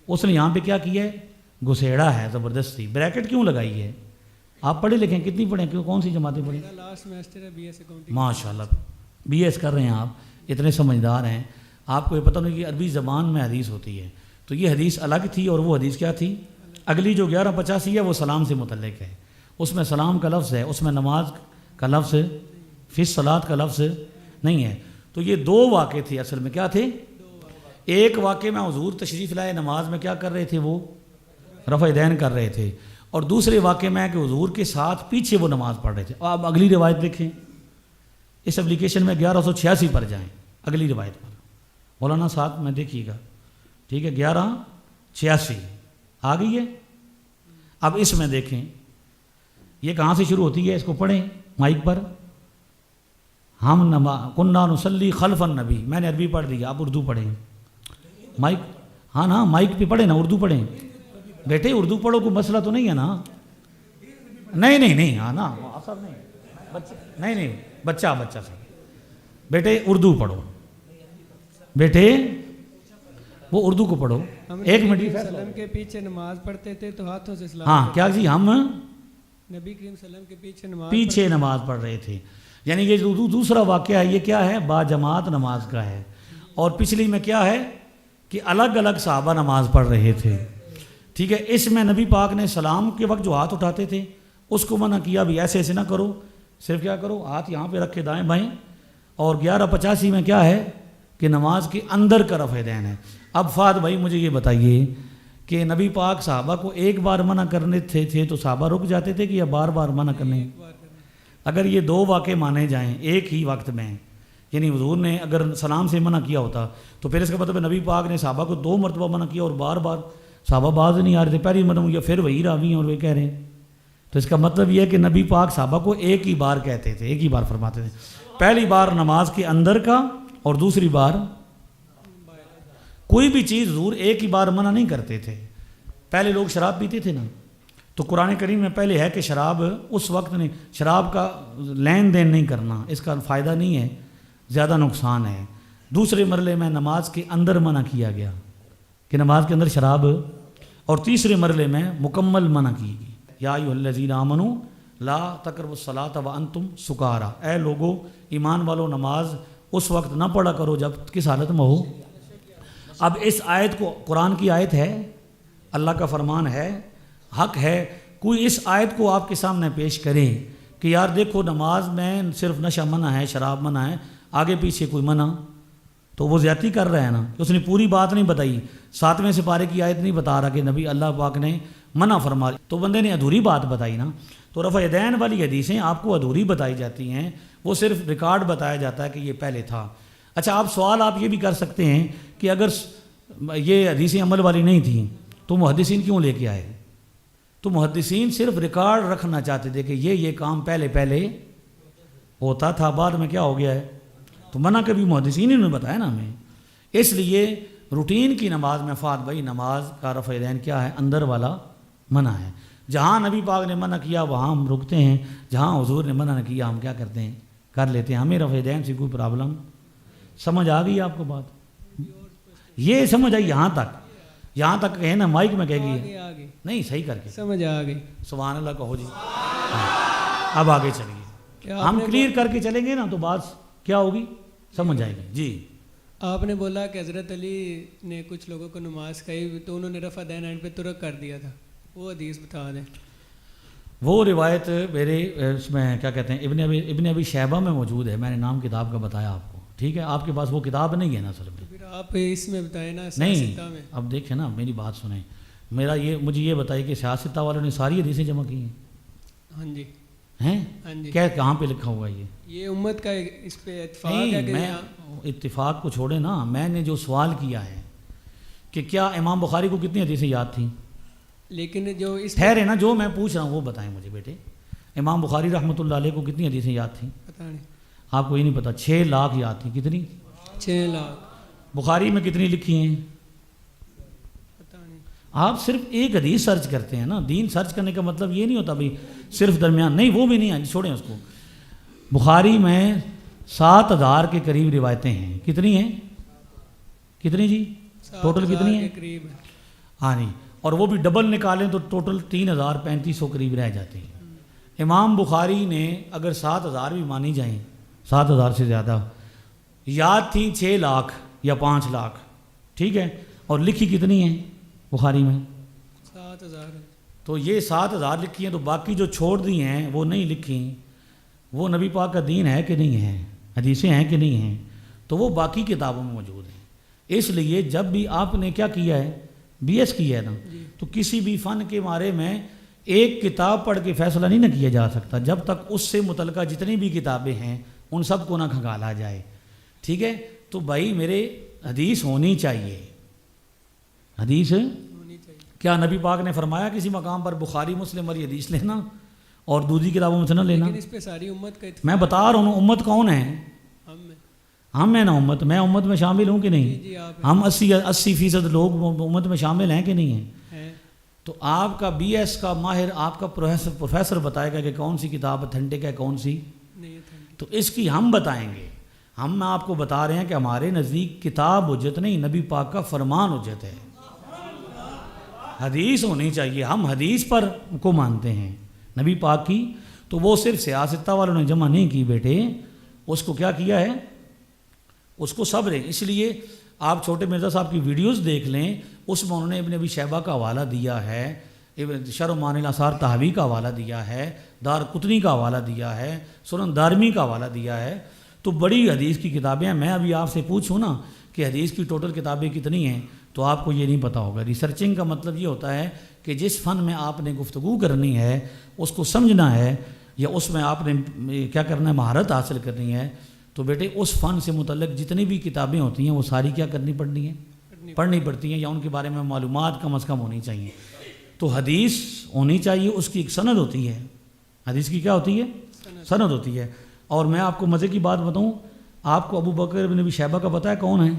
اس نے یہاں پہ کیا کیا ہے، گھسیڑا ہے زبردستی، بریکٹ کیوں لگائی ہے؟ آپ پڑھے لکھیں کتنی پڑھیں، کون سی جماعتیں پڑھیں؟ میرا لاسٹ سیمسٹر ہے بی ایس اکاؤنٹنگ۔ ماشاء اللہ بی ایس کر رہے ہیں آپ، اتنے سمجھدار ہیں، آپ کو یہ پتہ نہیں کہ عربی زبان میں حدیث ہوتی ہے، تو یہ حدیث الگ تھی اور وہ حدیث کیا تھی، اگلی جو 1185 ہے وہ سلام سے متعلق ہے، اس میں سلام کا لفظ ہے، اس میں نماز کا لفظ فی الصلاۃ کا لفظ نہیں ہے، تو یہ دو واقعے تھے اصل میں، کیا تھے؟ ایک واقعے میں حضور تشریف لائے نماز میں کیا کر رہے تھے، وہ رفع دین کر رہے تھے، اور دوسرے واقعے میں کہ حضور کے ساتھ پیچھے وہ نماز پڑھ رہے تھے۔ آپ اگلی روایت دیکھیں، اس اپلیکیشن میں 1186 پر جائیں، اگلی روایت پر مولانا ساتھ میں دیکھیے گا، ٹھیک ہے، 1186 آ گئی ہے۔ اب اس میں دیکھیں یہ کہاں سے شروع ہوتی ہے، اس کو پڑھیں مائک پر، ہم کننا نصلی خلف النبی، میں نے عربی پڑھ دی، آپ اردو پڑھیں، مائک، ہاں نا مائک پہ پڑھیں نا، اردو پڑھیں بیٹے، اردو پڑھو، کوئی مسئلہ تو نہیں ہے نا، نہیں ہاں نا سب نہیں بچہ سب بیٹے اردو پڑھو، بیٹے وہ اردو کو پڑھو، ایک منٹ، نبی کریم صلی اللہ علیہ وسلم کے پیچھے نماز پڑھتے تھے تو ہاتھوں سے سلام ہاں کیا جی، ہم نبی کریم صلی اللہ علیہ وسلم کے پیچھے نماز پڑھ رہے تھے، یعنی یہ جو دوسرا واقعہ ہے یہ کیا ہے، با جماعت نماز کا ہے، اور پچھلی میں کیا ہے کہ الگ الگ صحابہ نماز پڑھ رہے تھے، ٹھیک ہے۔ اس میں نبی پاک نے سلام کے وقت جو ہاتھ اٹھاتے تھے اس کو منع کیا، بھی ایسے ایسے نہ کرو، صرف کیا کرو، ہاتھ یہاں پہ رکھ کے دائیں بائیں، اور 1185 میں کیا ہے کہ نماز کے اندر کا رفع دین ہے۔ اب فہد بھائی مجھے یہ بتائیے کہ نبی پاک صحابہ کو ایک بار منع کرنے تھے تو صحابہ رک جاتے تھے کہ یا بار بار منع کرنے؟ اگر یہ دو واقعے مانے جائیں ایک ہی وقت میں، یعنی حضور نے اگر سلام سے منع کیا ہوتا تو پھر اس کا مطلب نبی پاک نے صحابہ کو 2 مرتبہ منع کیا اور بار بار صحابہ باز نہیں آ رہے تھے، پہلی مرتبہ یا پھر وہی راوی ہیں اور وہ کہہ رہے ہیں، تو اس کا مطلب یہ ہے کہ نبی پاک صحابہ کو ایک ہی بار کہتے تھے، ایک ہی بار فرماتے تھے، پہلی بار نماز کے اندر کا اور دوسری بار کوئی بھی چیز حضور ایک ہی بار منع نہیں کرتے تھے۔ پہلے لوگ شراب پیتے تھے نا، تو قرآن کریم میں پہلے ہے کہ شراب اس وقت نہیں، شراب کا لین دین نہیں کرنا، اس کا فائدہ نہیں ہے، زیادہ نقصان ہے۔ دوسرے مرحلے میں نماز کے اندر منع کیا گیا کہ نماز کے اندر شراب، اور تیسرے مرحلے میں مکمل منع کی گئی، یا ایھا الذین آمنوا لا تقربوا الصلاۃ وانتم سکارا، اے لوگو ایمان والو نماز اس وقت نہ پڑھا کرو جب کس حالت میں ہو۔ اب اس آیت کو، قرآن کی آیت ہے، اللہ کا فرمان ہے، حق ہے، کوئی اس آیت کو آپ کے سامنے پیش کرے کہ یار دیکھو نماز میں صرف نشہ منع ہے، شراب منع ہے، آگے پیچھے کوئی منع، تو وہ زیادتی کر رہا ہے نا، اس نے پوری بات نہیں بتائی، 7ویں سپارے کی آیت نہیں بتا رہا کہ نبی اللہ پاک نے منع فرما، تو بندے نے ادھوری بات بتائی نا۔ تو رفع دین والی حدیثیں آپ کو ادھوری بتائی جاتی ہیں، وہ صرف ریکارڈ بتایا جاتا ہے کہ یہ پہلے تھا۔ اچھا آپ سوال آپ یہ بھی کر سکتے ہیں کہ اگر یہ حدیثیں عمل والی نہیں تھیں تو محدثین کیوں لے کے آئے؟ تو محدثین صرف ریکارڈ رکھنا چاہتے تھے کہ یہ کام پہلے ہوتا تھا، بعد میں کیا ہو گیا ہے، تو منع کبھی محدثین ہی نے بتایا نا ہمیں۔ اس لیے روٹین کی نماز میں فات بھائی نماز کا رفع دین کیا ہے، اندر والا منع ہے۔ جہاں نبی پاک نے منع کیا وہاں ہم رکتے ہیں، جہاں حضور نے منع نہ کیا ہم کیا کرتے ہیں، کر لیتے ہیں، ہمیں رفع دین سے کوئی پرابلم۔ سمجھ آ گئی آپ کو بات؟ یہ سمجھ آئی یہاں تک کہیں نا، مائک میں کہہ گئی آگے نہیں، صحیح کر کے سمجھ آ گئی، سبحان اللہ کہو جی۔ اب آگے چلیے, کیا ہم آپ نے کلیئر کر کے چلیں گے نا تو بات کیا ہوگی, سمجھ آئے گی. جی آپ نے بولا کہ حضرت علی نے کچھ لوگوں کو نماز کہی تو انہوں نے رفع دین اینڈ پہ ترک کر دیا تھا, وہ حدیث بتا دیں. وہ روایت میرے اس میں کیا کہتے ہیں ابن ابی شیبہ میں موجود ہے, میں نے نام کتاب کا بتایا آپ کو, ٹھیک ہے. آپ کے پاس وہ کتاب نہیں ہے نا اصل میں, پھر آپ اس میں بتائیں نا نہیں. سیاستہ میں. اب دیکھیں نا میری بات سنیں, مجھے یہ بتائیے کہ سیاستہ والوں نے ساری حدیثیں جمع کی ہیں؟ ہاں جی ہیں ہاں جی. کیا کہاں پہ لکھا ہوا ہے یہ امت کا اس پہ اتفاق ہے نہیں, کہ میں اتفاق کو چھوڑے نا, میں نے جو سوال کیا ہے کہ کیا امام بخاری کو کتنی حدیثیں یاد تھیں, لیکن جو اس ٹھہرے نا, جو میں پوچھ رہا ہوں وہ بتائیں مجھے بیٹے. امام بخاری رحمۃ اللہ علیہ کو کتنی حدیثیں یاد تھیں؟ پتہ نہیں, آپ کو یہ نہیں پتا, 6 لاکھ یاد تھیں. کتنی؟ 6 لاکھ. بخاری میں کتنی لکھی ہیں؟ پتہ نہیں. آپ آپ صرف ایک حدیث سرچ کرتے ہیں نا, دین سرچ کرنے کا مطلب یہ نہیں ہوتا بھائی صرف درمیان, نہیں وہ بھی نہیں ہے, چھوڑیں اس کو. بخاری میں 7,000 کے قریب روایتیں ہیں. کتنی ہیں؟ کتنی جی ٹوٹل کتنی ہیں؟ کے قریب ہے. ہاں نہیں, اور وہ بھی ڈبل نکالیں تو ٹوٹل 3,3500 قریب رہ جاتے ہیں. امام بخاری نے اگر 7,000 بھی مانی جائیں, 7,000 سے زیادہ یاد تھیں 6 لاکھ یا 5 لاکھ, ٹھیک ہے, اور لکھی کتنی ہیں بخاری میں؟ 7,000. تو یہ 7,000 لکھی ہیں, تو باقی جو چھوڑ دی ہیں وہ نہیں لکھی, وہ نبی پاک کا دین ہے کہ نہیں ہے, حدیثیں ہیں کہ نہیں ہیں, تو وہ باقی کتابوں میں موجود ہیں. اس لیے جب بھی آپ نے کیا کیا ہے, بی ایس کیا ہے نا, تو کسی بھی فن کے بارے میں ایک کتاب پڑھ کے فیصلہ نہیں نہ کیا جا سکتا جب تک اس سے متعلقہ جتنی بھی کتابیں ہیں ان سب کو نہ کھنگالا جائے, ٹھیک ہے. تو بھائی میرے حدیث ہونی چاہیے, حدیث ہونی چاہیے. کیا نبی پاک نے فرمایا کسی مقام پر بخاری مسلم والی حدیث لینا اور دوسری کتابوں میں سے نہ لینا؟ لیکن اس پہ ساری امت کا اتفاق. میں بتا رہا ہوں, امت کون ہے؟ ہم میں. ہم ہیں نا امت, میں امت میں شامل ہوں کہ نہیں؟ جی آپ ہم 80% لوگ امت میں شامل ہیں کہ نہیں ہیں؟ ہیں. تو آپ کا بی ایس کا ماہر, آپ کا پروفیسر بتائے گا کہ کون سی کتاب اتھینٹک ہے, کون سی نہیں تھا. تو اس کی ہم بتائیں گے. ہم آپ کو بتا رہے ہیں کہ ہمارے نزدیک کتاب حجت نہیں, نبی پاک کا فرمان حجت ہے. حدیث ہونی چاہیے, ہم حدیث پر کو مانتے ہیں نبی پاک کی. تو وہ صرف سیاستہ والوں نے جمع نہیں کی بیٹے, اس کو کیا کیا ہے, اس کو صبر ہے. اس لیے آپ چھوٹے مرزا صاحب کی ویڈیوز دیکھ لیں, اس میں انہوں نے ابن ابی شیبہ کا حوالہ دیا ہے, شرح معانی الاثار طحاوی کا حوالہ دیا ہے, دار قطنی کا حوالہ دیا ہے, سنن دارمی کا حوالہ دیا ہے. تو بڑی حدیث کی کتابیں ہیں. میں ابھی آپ سے پوچھوں نا کہ حدیث کی ٹوٹل کتابیں کتنی ہیں تو آپ کو یہ نہیں پتہ ہوگا. ریسرچنگ کا مطلب یہ ہوتا ہے کہ جس فن میں آپ نے گفتگو کرنی ہے اس کو سمجھنا ہے, یا اس میں آپ نے کیا کرنا ہے, مہارت حاصل کرنی ہے, تو بیٹے اس فن سے متعلق جتنی بھی کتابیں ہوتی ہیں وہ ساری کیا کرنی پڑتی ہیں, پڑھنی پڑتی ہیں, یا ان کے بارے میں معلومات کم از کم ہونی چاہیے. تو حدیث ہونی چاہیے, اس کی ایک سند ہوتی ہے. حدیث کی کیا ہوتی ہے؟ سند ہوتی ہے. اور میں آپ کو مزے کی بات بتاؤں, آپ کو ابو بکر بن ابی شیبہ کا پتہ ہے کون ہے؟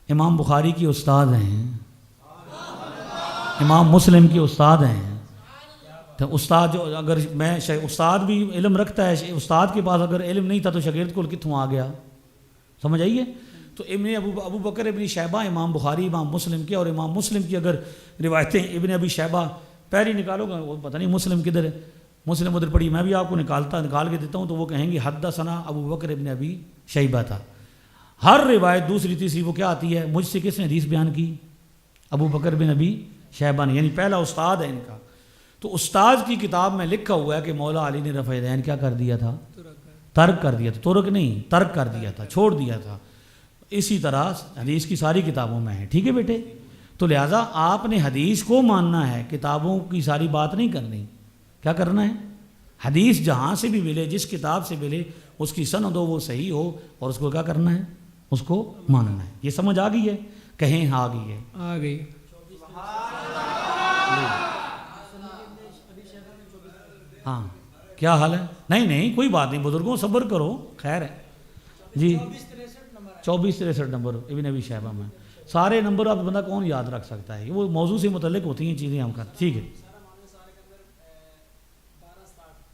امام بخاری کی استاد ہیں, امام مسلم کی استاد ہیں. تو استاد جو اگر میں استاد بھی علم رکھتا ہے, استاد کے پاس اگر علم نہیں تھا تو شاگرد کو کتوں آ گیا, سمجھ آئیے. تو ابو بکر ابن شیبہ امام بخاری امام مسلم کی, اور امام مسلم کی اگر روایتیں ابن ابی شیبہ پہلی نکالو گا, وہ پتہ نہیں مسلم کدھر ہے, مسلم ادھر پڑھی, میں بھی آپ کو نکال کے دیتا ہوں, تو وہ کہیں گے حدثنا ابو بکر ابن ابی شیبہ تھا. ہر روایت دوسری تیسری وہ کیا آتی ہے, مجھ سے کس نے حدیث بیان کی؟ ابو بکر بن ابی شیبہ نے, یعنی پہلا استاد ہے ان کا. تو استاد کی کتاب میں لکھا ہوا ہے کہ مولا علی نے رفع دین کیا کر دیا تھا, ترک کر دیا تھا. ترک نہیں, ترک کر دیا تھا, چھوڑ دیا تھا. اسی طرح حدیث کی ساری کتابوں میں ہے, ٹھیک ہے بیٹے. تو لہٰذا آپ نے حدیث کو ماننا ہے, کتابوں کی ساری بات نہیں کرنی. کیا کرنا ہے؟ حدیث جہاں سے بھی ملے, جس کتاب سے ملے, اس کی سند ہو, وہ صحیح ہو, اور اس کو کیا کرنا ہے, اس کو ماننا ہے. یہ سمجھ آ گئی ہے؟ کہیں آ گئی ہے؟ آ گئی. ہاں کیا حال ہے؟ نہیں کوئی بات نہیں بزرگوں, صبر کرو, خیر ہے جی. 24-63 نمبر ابن ابی شیبہ میں. سارے نمبر آپ بندہ کون یاد رکھ سکتا ہے, وہ موضوع سے متعلق ہوتی ہیں چیزیں ہم کرتے. ٹھیک ہے,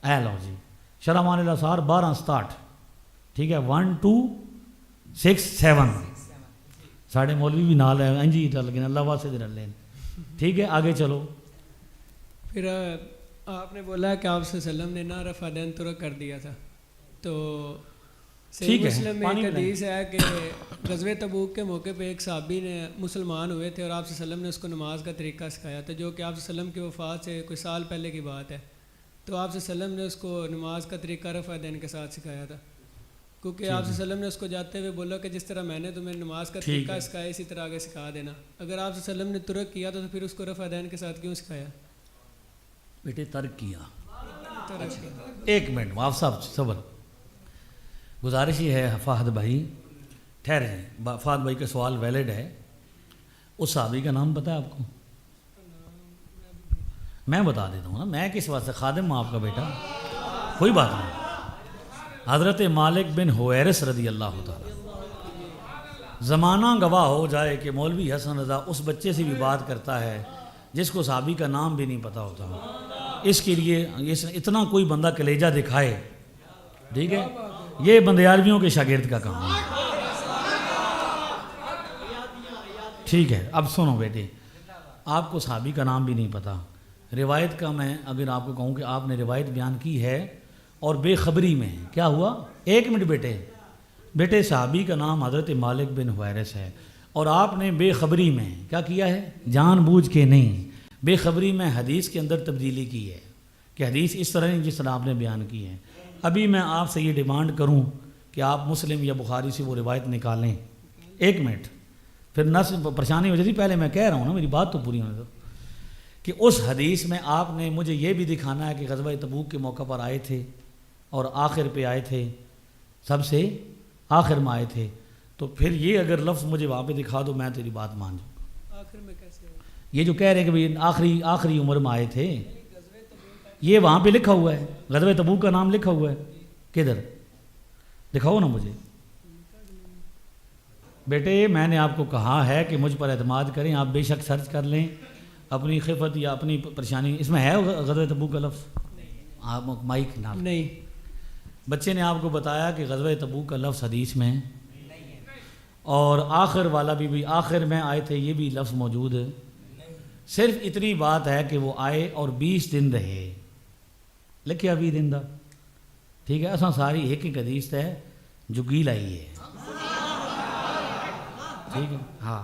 اے لو جی, شرح معانی الاثار 12-67, ٹھیک ہے. 1 2 6 7 ساڑھے مولوی بھی نال ہے, ہاں جی, ڈل گئے, اللہ واسطے ڈل لیں. ٹھیک ہے, آگے چلو. پھر آپ نے بولا کہ آپ صلی اللہ علیہ وسلم نے نا رفع دین ترک کر دیا تھا، تو صحیح ٹھیک ہے، مسلم میں پانی ایک پلائیں۔ حدیث ہے کہ غزوہ تبوک کے موقع پہ ایک صحابی نے مسلمان ہوئے تھے اور آپ صلی اللہ علیہ وسلم نے اس کو نماز کا طریقہ سکھایا تھا، جو کہ آپ صلی اللہ علیہ وسلم کی وفات سے کوئی سال پہلے کی بات ہے، تو آپ صلی اللہ علیہ وسلم نے اس کو نماز کا طریقہ رفع دین کے ساتھ سکھایا تھا، کیونکہ آپ صلی اللہ علیہ وسلم نے اس کو جاتے ہوئے بولا کہ جس طرح میں نے تمہیں نماز کا ٹھیک طریقہ ہے۔ سکھایا اسی طرح آگے سکھا دینا۔ اگر آپ صلی اللہ علیہ وسلم نے ترک کیا تو پھر اس کو رفع دین کے ساتھ کیوں سکھایا؟ بیٹے ترک کیا، ترک کیا۔ ایک منٹ معاف صاحب صبر، گزارش یہ ہے فہد بھائی ٹھہر جائیں، فہد بھائی کا سوال ویلڈ ہے۔ اس صحابی کا نام پتہ ہے آپ کو؟ میں بتا دیتا ہوں نا، میں کس واسطے خادم ہوں آپ کا بیٹا، کوئی بات نہیں۔ حضرت مالک بن حویرث رضی اللہ تعالیٰ، زمانہ گواہ ہو جائے کہ مولوی حسن رضا اس بچے سے بھی بات کرتا ہے جس کو صحابی کا نام بھی نہیں پتہ ہوتا، اس کے لیے اتنا کوئی بندہ کلیجہ دکھائے، ٹھیک ہے؟ یہ بندیالویوں کے شاگرد کا کام ہے، ٹھیک ہے؟ اب سنو بیٹے، آپ کو صحابی کا نام بھی نہیں پتہ، روایت کا میں اگر آپ کو کہوں کہ آپ نے روایت بیان کی ہے اور بے خبری میں کیا ہوا؟ ایک منٹ بیٹے صحابی کا نام حضرت مالک بن حویرث ہے اور آپ نے بے خبری میں کیا کیا ہے؟ جان بوجھ کے نہیں، بے خبری میں حدیث کے اندر تبدیلی کی ہے کہ حدیث اس طرح نہیں جس طرح آپ نے بیان کی ہے۔ ابھی میں آپ سے یہ ڈیمانڈ کروں کہ آپ مسلم یا بخاری سے وہ روایت نکالیں، ایک منٹ، پھر نس پریشانی ہو جاتی، پہلے میں کہہ رہا ہوں نا، میری بات تو پوری ہونے دو، کہ اس حدیث میں آپ نے مجھے یہ بھی دکھانا ہے کہ غزوہ تبوک کے موقع پر آئے تھے اور آخر پہ آئے تھے، سب سے آخر میں آئے تھے، تو پھر یہ اگر لفظ مجھے وہاں پہ دکھا دو میں تیری بات مان جاؤں گا۔ آخر میں کیسے ہو؟ یہ جو کہہ رہے ہیں کہ بھئی آخری عمر میں آئے تھے، یہ وہاں پہ لکھا ہوا ہے، غزوہ تبوک کا نام لکھا ہوا ہے، کدھر دکھاؤ نا مجھے۔ بیٹے میں نے آپ کو کہا ہے کہ مجھ پر اعتماد کریں، آپ بے شک سرچ کر لیں اپنی خفت یا اپنی پریشانی، اس میں ہے غزوہ تبوک کا لفظ؟ آپ مائک نہ، نہیں، بچے نے آپ کو بتایا کہ غزوہ تبوک کا لفظ حدیث میں، اور آخر والا بھی آخر میں آئے تھے یہ بھی لفظ موجود ہے، صرف اتنی بات ہے کہ وہ آئے اور 20 دن رہے، لکھیا 20 دن دا، ٹھیک ہے؟ اساں ساری ایک حدیث ہے جو گیل آئی ہے، ٹھیک ہے؟ ہاں،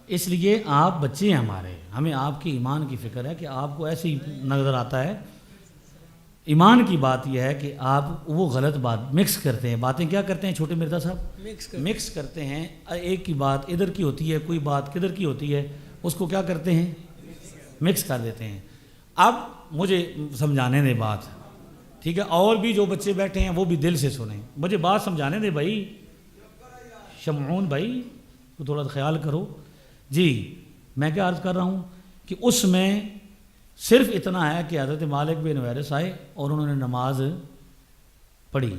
اس لیے آپ بچے ہیں ہمارے، ہمیں آپ کی ایمان کی فکر ہے کہ آپ کو ایسے ہی نظر آتا ہے۔ ایمان کی بات یہ ہے کہ آپ وہ غلط بات مکس کرتے ہیں، باتیں کیا کرتے ہیں چھوٹے مرزا صاحب؟ مکس کرتے ہیں، ایک کی بات ادھر کی ہوتی ہے، کوئی بات کدھر کی ہوتی ہے، اس کو کیا کرتے ہیں؟ مکس کر دیتے ہیں۔ اب مجھے سمجھانے دے بات، ٹھیک ہے؟ اور بھی جو بچے بیٹھے ہیں وہ بھی دل سے سنیں، مجھے بات سمجھانے دے بھائی، شمعون بھائی تو تھوڑا خیال کرو جی۔ میں کیا عرض کر رہا ہوں کہ اس میں صرف اتنا ہے کہ حضرت مالک بن حویرث آئے اور انہوں نے نماز پڑھی،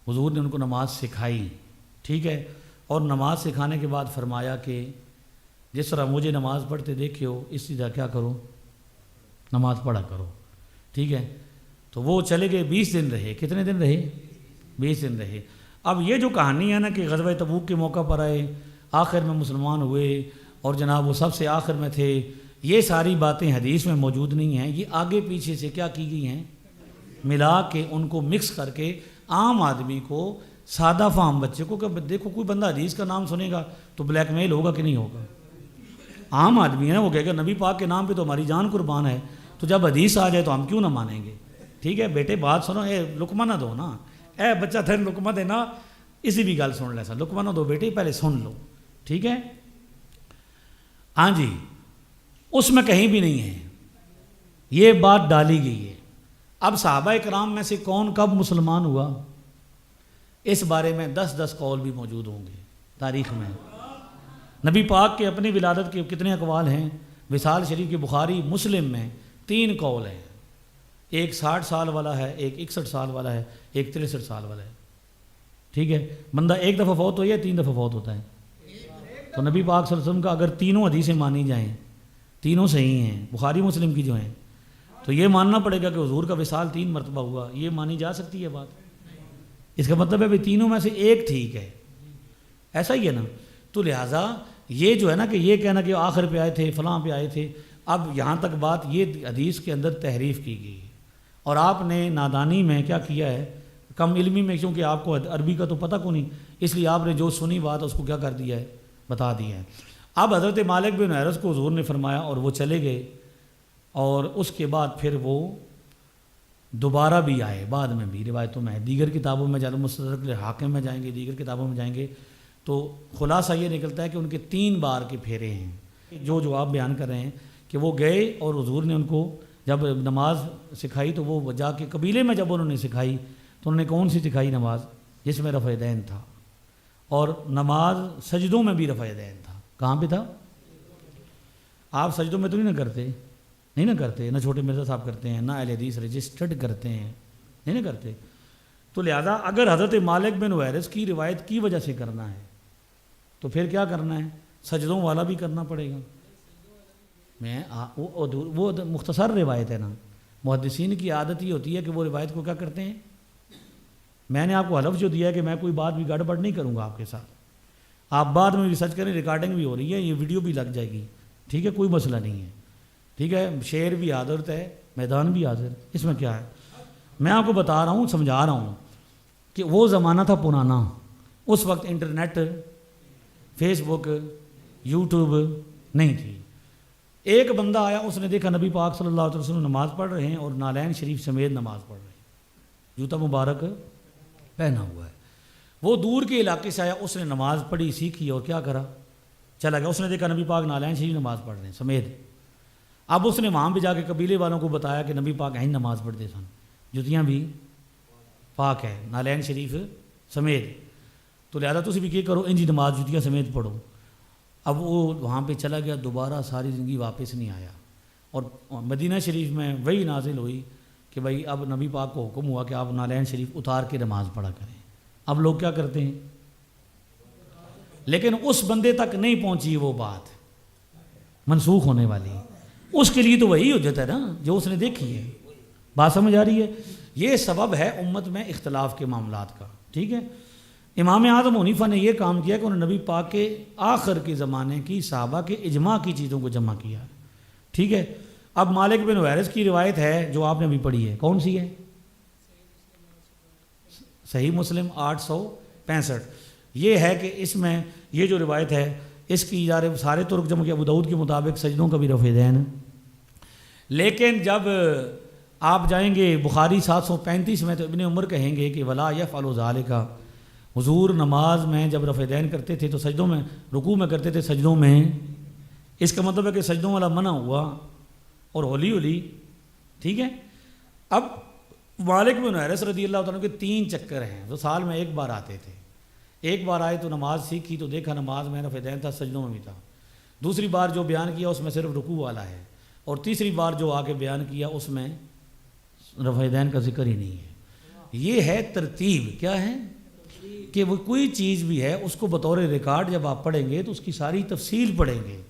حضور نے ان کو نماز سکھائی، ٹھیک ہے؟ اور نماز سکھانے کے بعد فرمایا کہ جس طرح مجھے نماز پڑھتے دیکھے ہو اسی طرح کیا کرو، نماز پڑھا کرو، ٹھیک ہے؟ تو وہ چلے گئے، 20 دن رہے، کتنے دن رہے؟ 20 دن رہے۔ اب یہ جو کہانی ہے نا کہ غزوہ تبوک کے موقع پر آئے، آخر میں مسلمان ہوئے اور جناب وہ سب سے آخر میں تھے، یہ ساری باتیں حدیث میں موجود نہیں ہیں، یہ آگے پیچھے سے کیا کی گئی ہیں؟ ملا کے ان کو مکس کر کے عام آدمی کو، سادہ فہم بچے کو، کہ دیکھو کوئی بندہ حدیث کا نام سنے گا تو بلیک میل ہوگا کہ نہیں ہوگا؟ عام آدمی ہے وہ کہے گا نبی پاک کے نام پہ تو ہماری جان قربان ہے، تو جب حدیث آ جائے تو ہم کیوں نہ مانیں گے؟ ٹھیک ہے بیٹے بات سنو، اے لقمہ نہ دو نا، اے بچہ تھن لقمہ دینا، اسی بھی گل سن لے سا، لقمہ نہ دو بیٹے، پہلے سن لو، ٹھیک ہے؟ ہاں جی، اس میں کہیں بھی نہیں ہے، یہ بات ڈالی گئی ہے۔ اب صحابہ کرام میں سے کون کب مسلمان ہوا، اس بارے میں 10 قول بھی موجود ہوں گے تاریخ میں۔ نبی پاک کے اپنی ولادت کے کتنے اقوال ہیں؟ وصال شریف کے بخاری مسلم میں 3 قول ہیں، ایک 60 سال والا ہے، ایک 61 سال والا ہے، ایک 63 سال والا ہے، ٹھیک ہے؟ بندہ ایک دفعہ فوت ہو یا 3 دفعہ فوت ہوتا ہے؟ تو نبی پاک صلی اللہ علیہ وسلم کا اگر تینوں حدیثیں مانی جائیں، تینوں صحیح ہیں، بخاری مسلم کی جو ہیں، تو یہ ماننا پڑے گا کہ حضور کا وصال 3 مرتبہ ہوا، یہ مانی جا سکتی ہے بات؟ اس کا مطلب ہے کہ تینوں میں سے ایک ٹھیک ہے، ایسا ہی ہے نا؟ تو لہٰذا یہ جو ہے نا کہ یہ کہنا کہ آخر پہ آئے تھے، فلاں پہ آئے تھے، اب یہاں تک بات یہ حدیث کے اندر تحریف کی گئی اور آپ نے نادانی میں کیا کیا ہے، کم علمی میں، کیونکہ آپ کو عربی کا تو پتہ کو نہیں، اس لیے آپ نے جو سنی بات اس کو کیا کر دیا ہے، بتا دیا ہے۔ اب حضرت مالک بن حویرث کو حضور نے فرمایا اور وہ چلے گئے، اور اس کے بعد پھر وہ دوبارہ بھی آئے، بعد میں بھی روایتوں میں ہے، دیگر کتابوں میں جب مستدرک حاکم میں جائیں گے، دیگر کتابوں میں جائیں گے تو خلاصہ یہ نکلتا ہے کہ ان کے 3 بار کے پھیرے ہیں جو آپ بیان کر رہے ہیں کہ وہ گئے اور حضور نے ان کو جب نماز سکھائی تو وہ جا کے قبیلے میں جب انہوں نے سکھائی تو انہوں نے کون سی سکھائی نماز، جس میں رفع دین تھا، اور نماز سجدوں میں بھی رفع دین تھا۔ کہاں پہ تھا؟ آپ سجدوں میں تو نہیں نہ کرتے، نہ چھوٹے مرزا صاحب کرتے ہیں، نہ اہل حدیث رجسٹرڈ کرتے ہیں، نہیں کرتے۔ تو لہذا اگر حضرت مالک بن حویرث کی روایت کی وجہ سے کرنا ہے تو پھر کیا کرنا ہے، سجدوں والا بھی کرنا پڑے گا۔ وہ مختصر روایت ہے نا، محدثین کی عادت یہ ہوتی ہے کہ وہ روایت کو کیا کرتے ہیں، میں نے آپ کو حلف جو دیا ہے کہ میں کوئی بات بھی گڑبڑ نہیں کروں گا آپ کے ساتھ، آپ بعد میں ریسرچ کریں، ریکارڈنگ بھی ہو رہی ہے، یہ ویڈیو بھی لگ جائے گی، ٹھیک ہے، کوئی مسئلہ نہیں ہے، ٹھیک ہے، شعر بھی حاضر ہے، میدان بھی حاضر، اس میں کیا ہے، میں آپ کو بتا رہا ہوں، سمجھا رہا ہوں کہ وہ زمانہ تھا پرانا، اس وقت انٹرنیٹ، فیس بک، یوٹیوب نہیں تھی۔ ایک بندہ آیا، اس نے دیکھا نبی پاک صلی اللہ علیہ وسلم نماز پڑھ رہے ہیں اور نالین شریف سمیت نماز پڑھ رہے ہیں، جوتا مبارک پہنا ہوا ہے۔ وہ دور کے علاقے سے آیا، اس نے نماز پڑھی، سیکھی اور کیا کرا، چلا گیا۔ اس نے دیکھا نبی پاک نالین شریف نماز پڑھ رہے ہیں سمیت۔ اب اس نے وہاں پہ جا کے قبیلے والوں کو بتایا کہ نبی پاک یہیں نماز پڑھتے سن، جوتیاں بھی پاک ہے، نالین شریف سمیت، تو لہذا تسی بھی کیا کرو، انجی نماز جوتیاں سمیت پڑھو۔ اب وہ وہاں پہ چلا گیا، دوبارہ ساری زندگی واپس نہیں آیا، اور مدینہ شریف میں وہی نازل ہوئی کہ بھائی اب نبی پاک کو حکم ہوا کہ آپ نالین شریف اتار کے نماز پڑھا کریں۔ اب لوگ کیا کرتے ہیں، لیکن اس بندے تک نہیں پہنچی وہ بات منسوخ ہونے والی، اس کے لیے تو وہی حجت ہے نا جو اس نے دیکھی ہے، بات سمجھ آ رہی ہے؟ یہ سبب ہے امت میں اختلاف کے معاملات کا، ٹھیک ہے۔ امام اعظم حنیفہ نے یہ کام کیا کہ انہوں نے نبی پاک کے آخر کے زمانے کی صحابہ کے اجماع کی چیزوں کو جمع کیا، ٹھیک ہے۔ اب مالک بن حویرث کی روایت ہے جو آپ نے ابھی پڑھی ہے، کون سی ہے؟ صحیح مسلم 865۔ یہ ہے کہ اس میں یہ جو روایت ہے اس کی سارے ترک جمع کے ابو داؤد کے مطابق سجدوں کا بھی رفع دین، لیکن جب آپ جائیں گے بخاری 735 میں تو ابن عمر کہیں گے کہ ولا یفعل ذالک، حضور نماز میں جب رفع دین کرتے تھے تو سجدوں میں، رکوع میں کرتے تھے، سجدوں میں، اس کا مطلب ہے کہ سجدوں والا منع ہوا اور ہولی ہولی، ٹھیک ہے۔ اب مالک بن حویرث رضی اللہ تعالیٰ کے 3 چکر ہیں جو سال میں ایک بار آتے تھے۔ ایک بار آئے تو نماز سیکھی تو دیکھا نماز میں رفع دین تھا، سجدوں میں بھی تھا۔ دوسری بار جو بیان کیا اس میں صرف رکوع والا ہے، اور تیسری بار جو آ کے بیان کیا اس میں رفع دین کا ذکر ہی نہیں ہے۔ یہ ہے ترتیب، کیا ہے کہ وہ کوئی چیز بھی ہے اس کو بطور ریکارڈ جب آپ پڑھیں گے تو اس کی ساری تفصیل پڑھیں گے۔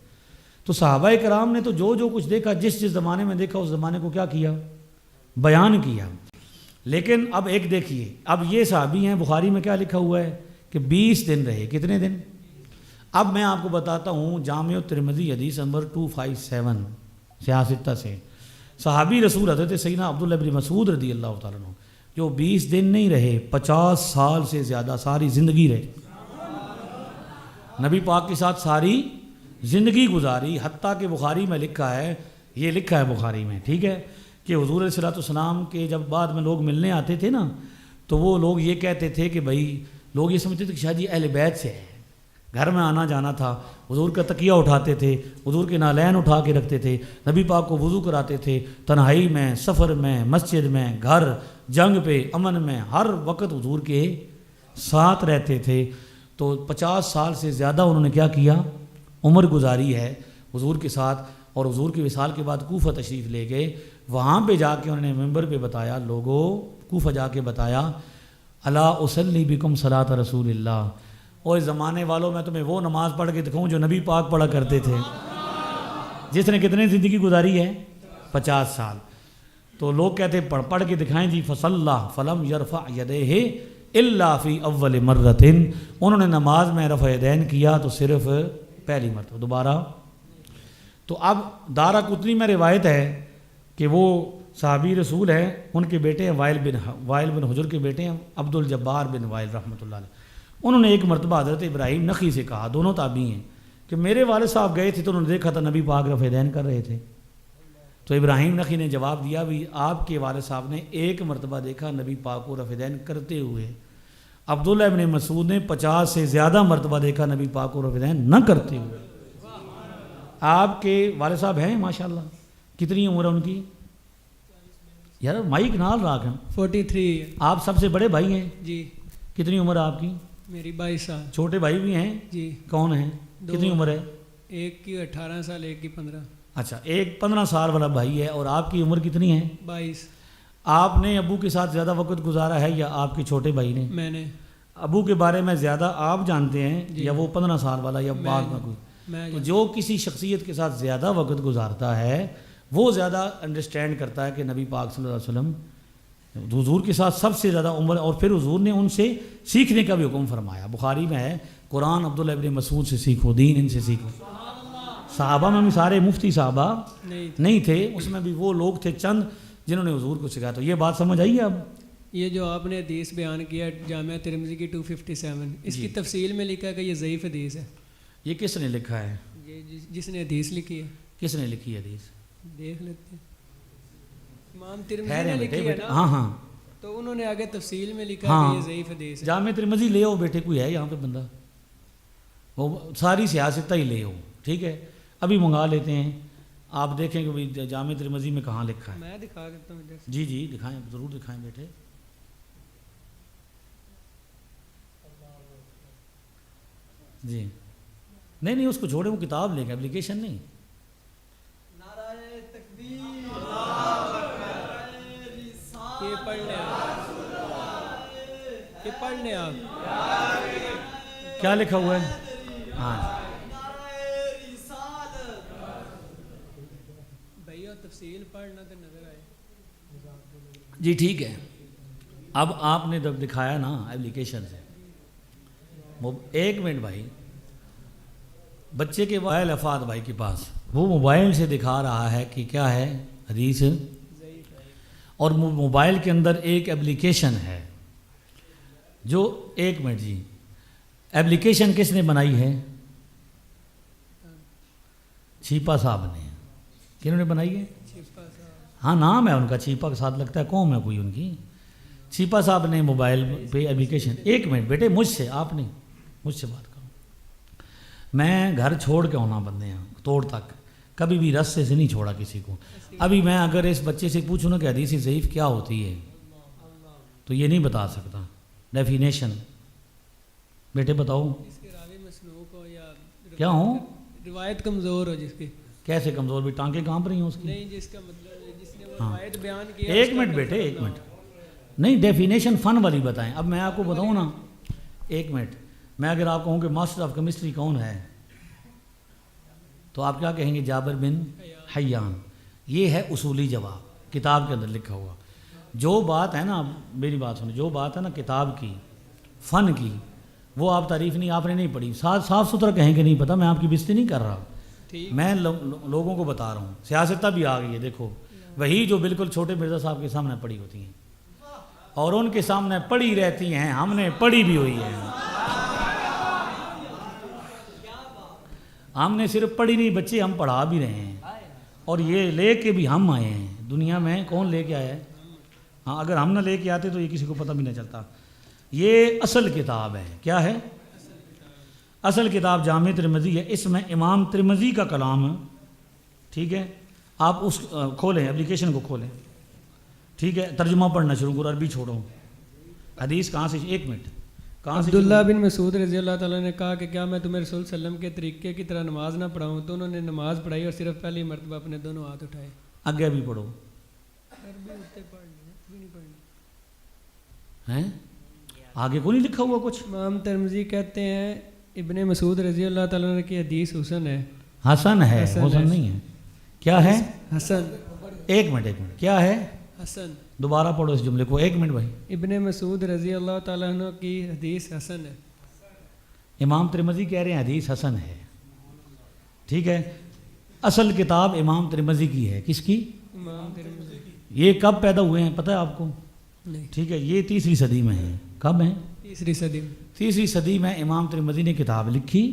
تو صحابہ کرام نے تو جو کچھ دیکھا، جس زمانے میں دیکھا اس زمانے کو کیا کیا، بیان کیا۔ لیکن اب ایک دیکھیے، اب یہ صحابی ہیں، بخاری میں کیا لکھا ہوا ہے کہ 20 دن رہے، کتنے دن؟ اب میں آپ کو بتاتا ہوں جامع الترمذی حدیث نمبر 257 سیاستہ سے، صحابی رسول حضرت سیدنا عبداللہ بن مسعود رضی اللہ تعالیٰ عنہ جو 20 دن نہیں رہے، 50 سال سے زیادہ ساری زندگی رہے، نبی پاک کے ساتھ ساری زندگی گزاری، حتیٰ کہ بخاری میں لکھا ہے، یہ لکھا ہے بخاری میں، ٹھیک ہے، کہ حضور علیہ السلام کے جب بعد میں لوگ ملنے آتے تھے نا تو وہ لوگ یہ کہتے تھے کہ بھائی، لوگ یہ سمجھتے تھے کہ شاید یہ اہل بیت سے ہے، گھر میں آنا جانا تھا، حضور کا تکیہ اٹھاتے تھے، حضور کے نالین اٹھا کے رکھتے تھے، نبی پاک کو وضو کراتے تھے، تنہائی میں، سفر میں، مسجد میں، گھر، جنگ پہ، امن میں، ہر وقت حضور کے ساتھ رہتے تھے۔ تو 50 سال سے زیادہ انہوں نے کیا کیا، عمر گزاری ہے حضور کے ساتھ، اور حضور کے وصال کے بعد کوفہ تشریف لے گئے، وہاں پہ جا کے انہوں نے ممبر پہ بتایا، لوگوں کوفہ جا کے بتایا، الا اصلی بکم صلاۃ رسول اللہ، اور اس زمانے والوں میں تمہیں وہ نماز پڑھ کے دکھاؤں جو نبی پاک پڑھا کرتے تھے، جس نے کتنے زندگی گزاری ہے، 50 سال۔ تو لوگ کہتے پڑھ کے دکھائیں جی، فصلى فلم يرفع يديه الا في اول مرۃ، انہوں نے نماز میں رفع یدین کیا تو صرف پہلی مرتبہ، دوبارہ۔ تو اب دارا قطنی میں روایت ہے کہ وہ صحابی رسول ہیں، ان کے بیٹے ہیں وائل بن حجر کے بیٹے ہیں عبد الجبار بن وائل رحمۃ اللہ علیہ۔ انہوں نے ایک مرتبہ حضرت ابراہیم نخعی سے کہا، دونوں تابعی ہیں، کہ میرے والد صاحب گئے تھے تو انہوں نے دیکھا تھا نبی پاک رفع دین کر رہے تھے۔ تو ابراہیم نخعی نے جواب دیا بھی آپ کے والد صاحب نے ایک مرتبہ دیکھا نبی پاک کو رفع دین کرتے ہوئے، عبداللہ ابن مسعود نے 50 سے زیادہ مرتبہ دیکھا نبی پاک کو رفع دین نہ کرتے ہوئے۔ آپ کے والد صاحب ہیں ماشاءاللہ، کتنی عمر ہے ان کی؟ یار مائک نال راکھیں۔ 43 آپ سب سے بڑے بھائی ہیں؟ جی۔ کتنی عمر ہے آپ کی؟ میری 22 سال۔ چھوٹے بھائی بھی ہیں؟ جی۔ کون ہیں؟ کتنی عمر ہے؟ ایک کی 18 سال، ایک کی 15۔ اچھا، ایک 15 سال والا بھائی ہے، اور آپ کی عمر کتنی ہے؟ 22۔ آپ نے ابو کے ساتھ زیادہ وقت گزارا ہے یا آپ کے چھوٹے بھائی نے؟ میں نے۔ ابو کے بارے میں زیادہ آپ جانتے ہیں یا وہ 15 سال والا یا بعد میں کوئی؟ تو جو کسی شخصیت کے ساتھ زیادہ وقت گزارتا ہے وہ زیادہ انڈرسٹینڈ کرتا ہے کہ نبی پاک صلی اللہ علیہ وسلم حضور کے ساتھ سب سے زیادہ عمر، اور پھر حضور نے ان سے سیکھنے کا بھی حکم فرمایا۔ بخاری میں ہے قرآن عبداللہ ابن مسعود سے سیکھو، دین ان سے سیکھو۔ صحابہ میں بھی سارے مفتی صحابہ نہیں تھے، اس میں بھی وہ لوگ تھے چند جنہوں نے حضور کو سکھایا۔ تو یہ بات سمجھ آئی ہے اب؟ یہ جو آپ نے حدیث بیان کیا جامعہ ترمذی کی 257، اس کی تفصیل میں لکھا ہے کہ یہ ضعیف حدیث ہے۔ یہ کس نے لکھا ہے؟ یہ جس نے حدیث لکھی ہے۔ کس نے لکھی ہے حدیث؟ دیکھ لیتے ہیں، امام ترمذی نے لکھی ہے نا۔ ہاں ہاں، تو انہوں نے آگے تفصیل میں لکھا ہے کہ یہ ضعیف حدیث ہے۔ جامع ترمذی لے آؤ بیٹے، کوئی ہے یہاں پہ بندہ، وہ ساری سیاستہ ہی لے آؤ، ٹھیک ہے؟ ابھی منگا لیتے ہیں، آپ دیکھیں کہ بھائی جامع ترمذی میں کہاں لکھا ہے۔ میں دکھا دیتا ہوں ادھر سے۔ جی جی دکھائیں، ضرور دکھائیں بیٹے۔ جی نہیں اس کو چھوڑیں، وہ کتاب لے کے، اپلیکیشن نہیں۔ یہ پڑھ لیں آپ، یہ پڑھ لیں آپ۔ کیا لکھا ہوا ہے؟ ہاں بھیا تفصیل پڑھنا تو نظر آئے۔ جی ٹھیک ہے، اب آپ نے جب دکھایا نا اپلیکیشن سے، ایک منٹ بھائی، بچے کے موبائل افاد بھائی کے پاس، وہ موبائل سے دکھا رہا ہے کہ کیا ہے حدیث، اور موبائل کے اندر ایک اپلیکیشن ہے جو، ایک منٹ جی، اپلیکیشن کس نے بنائی ہے؟ چھیپا صاحب نے۔ کنہوں نے بنائی ہے؟ ہاں نام ہے ان کا چھیپا کے ساتھ لگتا ہے، قوم ہے کوئی ان کی۔ چھیپا صاحب نے موبائل پہ اپلیکیشن، ایک منٹ بیٹے مجھ سے، آپ نہیں مجھ سے بات کرو، میں گھر چھوڑ کے ہونا بندے ہیں توڑ تک، کبھی بھی رستے سے نہیں چھوڑا کسی کو۔ ابھی میں اگر اس بچے سے پوچھوں نا کہ حدیث ضعیف کیا ہوتی ہے تو یہ نہیں بتا سکتا ڈیفینیشن۔ بیٹے بتاؤ اس کے راوی مسلوق ہو یا کیا ہوں؟ روایت کمزور ہو جس کی۔ کیسے کمزور؟ بھی ٹانکیں کہاں پر ہیں اس کی؟ نہیں، جس کا مطلب جس نے وہ روایت بیان کیا۔ ایک منٹ بیٹے، ایک منٹ، نہیں ڈیفینیشن فن والی بتائیں۔ اب میں آپ کو بتاؤں نا، ایک منٹ، میں اگر آپ کہوں کہ ماسٹر آف کیمسٹری کون ہے تو آپ کیا کہیں گے؟ جابر بن حیان۔ یہ ہے اصولی جواب، کتاب کے اندر لکھا ہوا۔ جو بات ہے نا، میری بات سنیں، جو بات ہے نا کتاب کی، فن کی، وہ آپ تعریف نہیں، آپ نے نہیں پڑھی، صاف ستھرا کہیں کہ نہیں پتہ، میں آپ کی بےزتی نہیں کر رہا، میں لوگوں کو بتا رہا ہوں۔ سیاستہ بھی آ گئی ہے، دیکھو وہی جو بالکل چھوٹے مرزا صاحب کے سامنے پڑھی ہوتی ہیں اور ان کے سامنے پڑھی رہتی ہیں، ہم نے پڑھی بھی ہوئی ہے۔ ہم نے صرف پڑھی نہیں بچے، ہم پڑھا بھی رہے ہیں، اور یہ لے کے بھی ہم آئے ہیں دنیا میں۔ کون لے کے آیا ہے؟ ہاں، اگر ہم نہ لے کے آتے تو یہ کسی کو پتہ بھی نہ چلتا۔ یہ اصل کتاب ہے، کیا ہے؟ اصل کتاب جامع ترمذی ہے، اس میں امام ترمذی کا کلام ہے، ٹھیک ہے؟ آپ اس کھولیں، اپلیکیشن کو کھولیں، ٹھیک ہے؟ ترجمہ پڑھنا شروع کرو، عربی چھوڑو۔ حدیث کہاں سے؟ ایک منٹ، کہاں سے؟ عبداللہ بن مسعود رضی اللہ تعالیٰ نے کہا کہ کیا میں تمہیں رسول صلی اللہ علیہ وسلم کے طریقے کی طرح نماز نہ پڑھاؤں؟ تو انہوں نے نماز پڑھائی اور صرف پہلی مرتبہ اپنے دونوں ہاتھ اٹھائے۔ آگے بھی پڑھو، ہیں آگے کو نہیں لکھا ہوا کچھ؟ امام ترمذی کہتے ہیں ابن مسعود رضی اللہ تعالیٰ عنہ کی حدیث حسن ہے۔ حسن ہے، حسن نہیں ہے، کیا ہے؟ حسن۔ ایک منٹ، کیا ہے؟ حسن۔ دوبارہ پڑھو اس جملے کو، ایک منٹ بھائی۔ ابن مسعود رضی اللہ تعالیٰ عنہ کی حدیث حسن ہے۔ امام ترمذی کہہ رہے ہیں حدیث حسن ہے، ٹھیک ہے؟ اصل کتاب امام ترمذی کی ہے. کس کی؟ امام ترمذی. یہ کب پیدا ہوئے ہیں پتہ ہے آپ کو؟ نہیں. ٹھیک ہے، یہ 3ری صدی میں ہے. کب ہیں؟ 3ری صدی میں. 3ری صدی میں امام ترمذی نے کتاب لکھی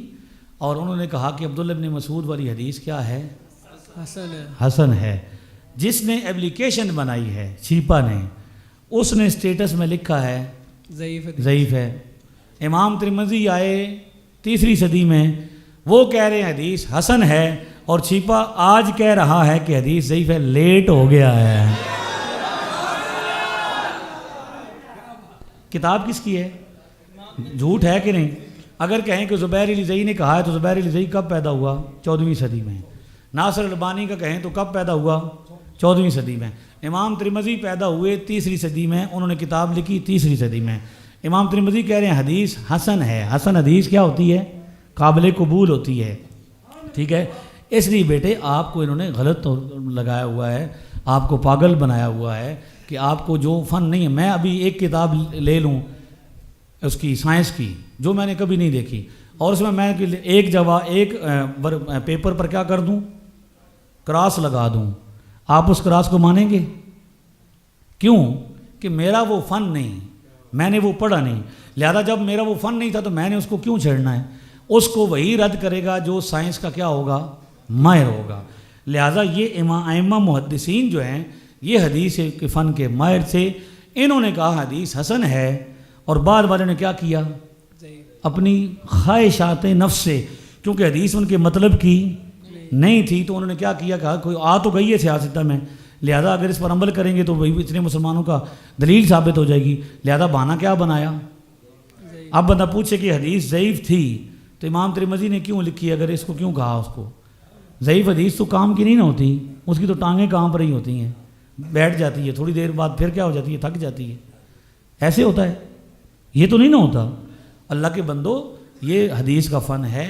اور انہوں نے کہا کہ عبداللہ ابن مسعود والی حدیث کیا ہے؟ حسن ہے. حسن ہے. جس نے اپلیکیشن بنائی ہے چھیپا نے، اس نے اسٹیٹس میں لکھا ہے ضعیف ہے. امام ترمذی آئے 3ری صدی میں، وہ کہہ رہے ہیں حدیث حسن ہے، اور چھیپا آج کہہ رہا ہے کہ حدیث ضعیف ہے. لیٹ ہو گیا ہے. کتاب کس کی ہے؟ جھوٹ ہے کہ نہیں؟ اگر کہیں کہ زبیر الزئی نے کہا ہے تو زبیر الزئی کب پیدا ہوا؟ 14ویں صدی میں. ناصر البانی کا کہیں تو کب پیدا ہوا؟ 14ویں صدی میں. امام ترمذی پیدا ہوئے 3ری صدی میں، انہوں نے کتاب لکھی 3ری صدی میں. امام ترمذی کہہ رہے ہیں حدیث حسن ہے. حسن حدیث کیا ہوتی ہے؟ قابل قبول ہوتی ہے. ٹھیک ہے، اس لیے بیٹے آپ کو انہوں نے غلط لگایا ہوا ہے، آپ کو پاگل بنایا ہوا ہے کہ آپ کو جو فن نہیں ہے. میں ابھی ایک کتاب لے لوں اس کی سائنس کی جو میں نے کبھی نہیں دیکھی، اور اس میں ایک پیپر پر کیا کر دوں؟ کراس لگا دوں. آپ اس کراس کو مانیں گے؟ کیوں؟ کہ میرا وہ فن نہیں، میں نے وہ پڑھا نہیں. لہذا جب میرا وہ فن نہیں تھا تو میں نے اس کو کیوں چھیڑنا ہے؟ اس کو وہی رد کرے گا جو سائنس کا کیا ہوگا؟ ماہر ہوگا. لہذا یہ ائمہ محدثین جو ہیں یہ حدیث کے فن کے ماہر تھے. انہوں نے کہا حدیث حسن ہے، اور بعد والوں نے کیا کیا؟ اپنی خواہشات نفس سے، کیونکہ حدیث ان کے مطلب کی نہیں تھی، تو انہوں نے کیا کیا؟ کہا کوئی آ تو گئی ہے سیاستہ میں، لہذا اگر اس پر عمل کریں گے تو وہی اتنے مسلمانوں کا دلیل ثابت ہو جائے گی. لہذا بہانہ کیا بنایا؟ اب بندہ پوچھے کہ حدیث ضعیف تھی تو امام ترمذی نے کیوں لکھی؟ اگر اس کو کیوں کہا؟ اس کو ضعیف حدیث تو کام کی نہیں نہ ہوتی، اس کی تو ٹانگیں کانپ رہی ہوتی ہیں، بیٹھ جاتی ہے، تھوڑی دیر بعد پھر کیا ہو جاتی ہے؟ تھک جاتی ہے. ایسے ہوتا ہے، یہ تو نہیں نہ ہوتا. اللہ کے بندو، یہ حدیث کا فن ہے،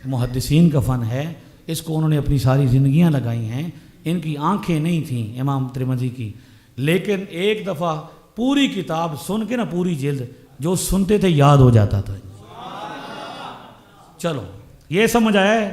محدثین کا فن ہے. اس کو انہوں نے اپنی ساری زندگیاں لگائی ہیں. ان کی آنکھیں نہیں تھیں امام ترمذی کی، لیکن ایک دفعہ پوری کتاب سن کے نا، پوری جلد جو سنتے تھے یاد ہو جاتا تھا. چلو یہ سمجھ آیا ہے؟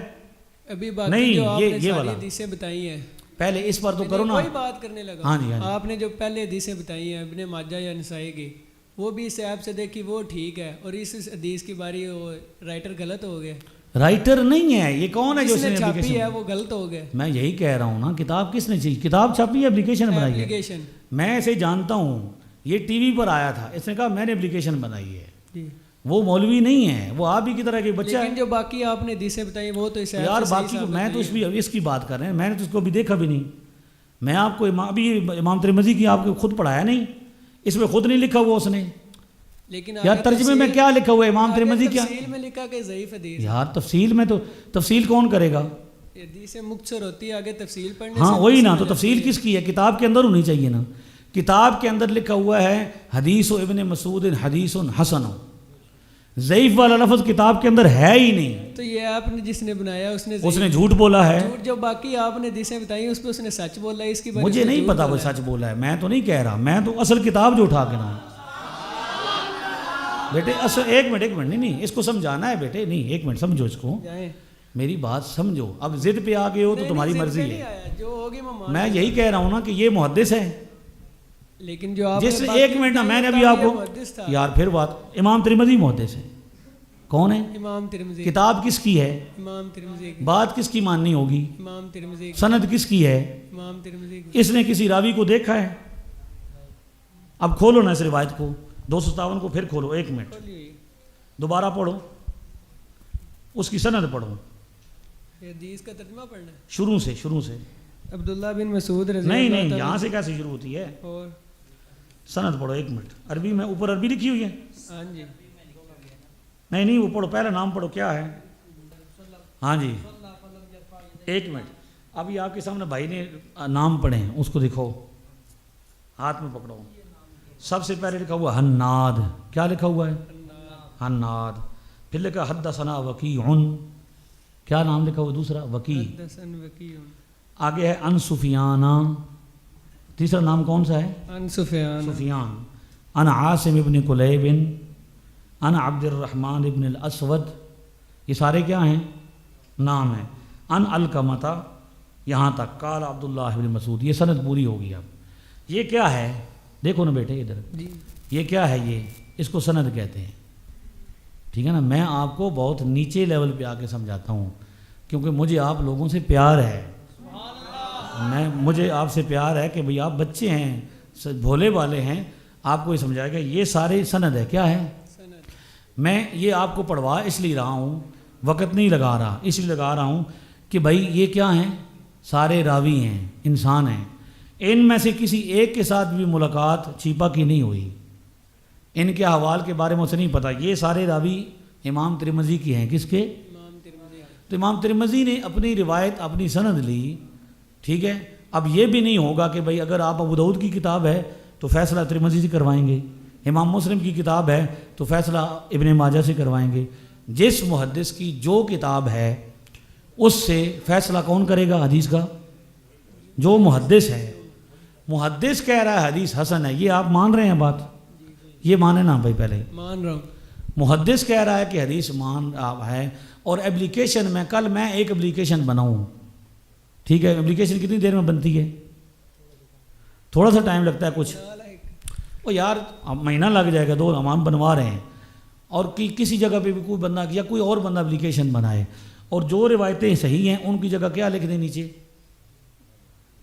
ابھی بات نہیں، جو آپ نے یہ والا ساری حدیثیں بتائی ہیں، پہلے اس پر تو کرو نا. وہی بات کرنے لگا. ہاں جی، ہاں جی. آپ نے جو پہلے حدیثیں بتائی ہیں ابن ماجہ یا نسائی کی، وہ بھی اس ایپ سے دیکھی، وہ ٹھیک ہے، اور اس حدیث کی باری وہ رائٹر غلط ہو گیا. رائٹر نہیں ہے، یہ کون ہے جو جس نے چھاپی ہے وہ غلط ہو گیا. میں یہی کہہ رہا ہوں نا، کتاب کس نے چاہیے؟ کتاب چھاپی ہے، اپلیکیشن بنائی ہے. اپلیکیشن میں اسے جانتا ہوں، یہ ٹی وی پر آیا تھا، اس نے کہا میں نے اپلیکیشن بنائی ہے. جی. وہ مولوی نہیں ہے، وہ آپ ہی کی طرح کے بچہ ہے. لیکن جو باقی آپ نے حدیثیں بتائی وہ تو اس ایپ یار سے باقی میں تو اس کی بات کر رہے ہیں، میں نے تو اس کو ابھی دیکھا بھی نہیں. میں آپ کو ابھی امام ترمذی کی آپ کو خود پڑھایا نہیں، اس میں خود نہیں لکھا ہوا اس نے. لیکن یار ترجمے میں کیا لکھا ہوا ہے؟ امام ترمذی کیا؟ تفصیل میں لکھا کہ ضعیف حدیث. یار تفصیل میں تو تفصیل کون کرے گا؟ حدیثیں مختصر ہوتی ہے، آگے تفصیل پڑھنے. ہاں وہی نا، تو تفصیل کس کی ہے؟ کتاب کے اندر ہونی چاہیے نا. کتاب کے اندر لکھا ہوا ہے حدیث ابن مسعود حدیث حسن. ضعیف والا لفظ کتاب کے اندر ہے ہی نہیں. تو یہ آپ نے جس نے بنایا اس نے جھوٹ بولا ہے. جو باقی آپ نے حدیثیں بتائی اس پہ اس نے سچ بولا ہے. اس کی مجھے نہیں پتا وہ سچ بولا ہے، میں تو نہیں کہہ رہا، میں تو اصل کتاب جو اٹھا کے نا بیٹے اصل. ایک منٹ نہیں، اس کو سمجھانا ہے بیٹے. نہیں ایک منٹ سمجھو، اس کو میری بات سمجھو. اب ضد پہ آ گئے ہو تو تمہاری مرضی ہے. میں یہی کہہ رہا ہوں نا کہ یہ محدث ہے. لیکن جو آپ جس ایک منٹ نا میں نے ابھی آپ کو یار پھر بات. امام ترمذی محدث ہے. کون ہے؟ امام ترمذی. کتاب کس کی ہے؟ امام ترمذی. بات کس کی ماننی ہوگی؟ امام ترمذی. سند کس کی ہے؟ امام ترمذی. اس نے کسی راوی کو دیکھا ہے؟ اب کھولو نا اس روایت کو 257 کو، پھر کھولو. ایک منٹ دوبارہ پڑھو، اس کی سند پڑھو. حدیث کا ترجمہ پڑھنا ہے شروع سے. عبداللہ بن مسعود رضی اللہ عنہ. نہیں یہاں سے کیسے شروع ہوتی ہے؟ اور سند پڑھو. ایک منٹ. عربی میں اوپر عربی لکھی ہوئی ہے. ہاں جی. نہیں وہ پڑھو، پہلا نام پڑھو. کیا ہے؟ ہاں جی ایک منٹ. ابھی آپ کے سامنے بھائی نے نام پڑھے ہیں، اس کو دکھاؤ، ہاتھ میں پکڑو. سب سے پہلے لکھا ہوا حناد. کیا لکھا ہوا ہے؟ حناد. پھر لکھا حدثنا وکیع. کیا نام لکھا ہوا دوسرا؟ وکیع. آگے ہے ان سفیان. تیسرا نام کون سا ہے؟ ان سفیان. ان عاصم ابن کلیب. ان عبد الرحمن ابن الاسود. یہ سارے کیا ہیں؟ نام ہیں. ان علقمہ. یہاں تک قال عبداللہ بن مسعود، یہ سند پوری ہوگی. اب یہ کیا ہے؟ دیکھو نا بیٹے ادھر، جی یہ کیا ہے؟ یہ اس کو سند کہتے ہیں. ٹھیک ہے نا، میں آپ کو بہت نیچے لیول پہ آ کے سمجھاتا ہوں کیونکہ مجھے آپ لوگوں سے پیار ہے. مجھے آپ سے پیار ہے کہ بھئی آپ بچے ہیں، بھولے والے ہیں، آپ کو یہ سمجھائے گا. یہ سارے سند ہے. کیا ہے؟ سند. میں یہ آپ کو پڑھوا اس لیے رہا ہوں، وقت نہیں لگا رہا، اس لیے لگا رہا ہوں کہ بھائی یہ کیا ہیں؟ سارے راوی ہیں، انسان ہیں. ان میں سے کسی ایک کے ساتھ بھی ملاقات چھیپا کی نہیں ہوئی. ان کے احوال کے بارے میں اسے نہیں پتہ. یہ سارے راوی امام ترمذی کی ہیں. کس کے؟ امام ترمذی. تو امام ترمذی نے اپنی روایت، اپنی سند لی. ٹھیک ہے. اب یہ بھی نہیں ہوگا کہ بھئی اگر آپ ابو داؤد کی کتاب ہے تو فیصلہ ترمذی سے کروائیں گے، امام مسلم کی کتاب ہے تو فیصلہ ابن ماجہ سے کروائیں گے. جس محدث کی جو کتاب ہے اس سے فیصلہ کون کرے گا حدیث کا؟ جو محدث ہے. محدث کہہ رہا ہے حدیث حسن ہے، یہ آپ مان رہے ہیں بات؟ یہ مانے نا بھائی پہلے. مان رہا ہوں. محدث کہہ رہا ہے کہ حدیث ہے. اور اپلیکیشن میں کل میں ایک اپلیکیشن بناؤں. ٹھیک ہے. اپلیکیشن کتنی دیر میں بنتی ہے؟ تھوڑا سا ٹائم لگتا ہے کچھ. او یار مہینہ لگ جائے گا، 2 ہم بنوا رہے ہیں. اور کسی جگہ پہ بھی کوئی بندہ یا کوئی اور بندہ اپلیکیشن بنائے اور جو روایتیں صحیح ہیں ان کی جگہ کیا لکھ دیں نیچے،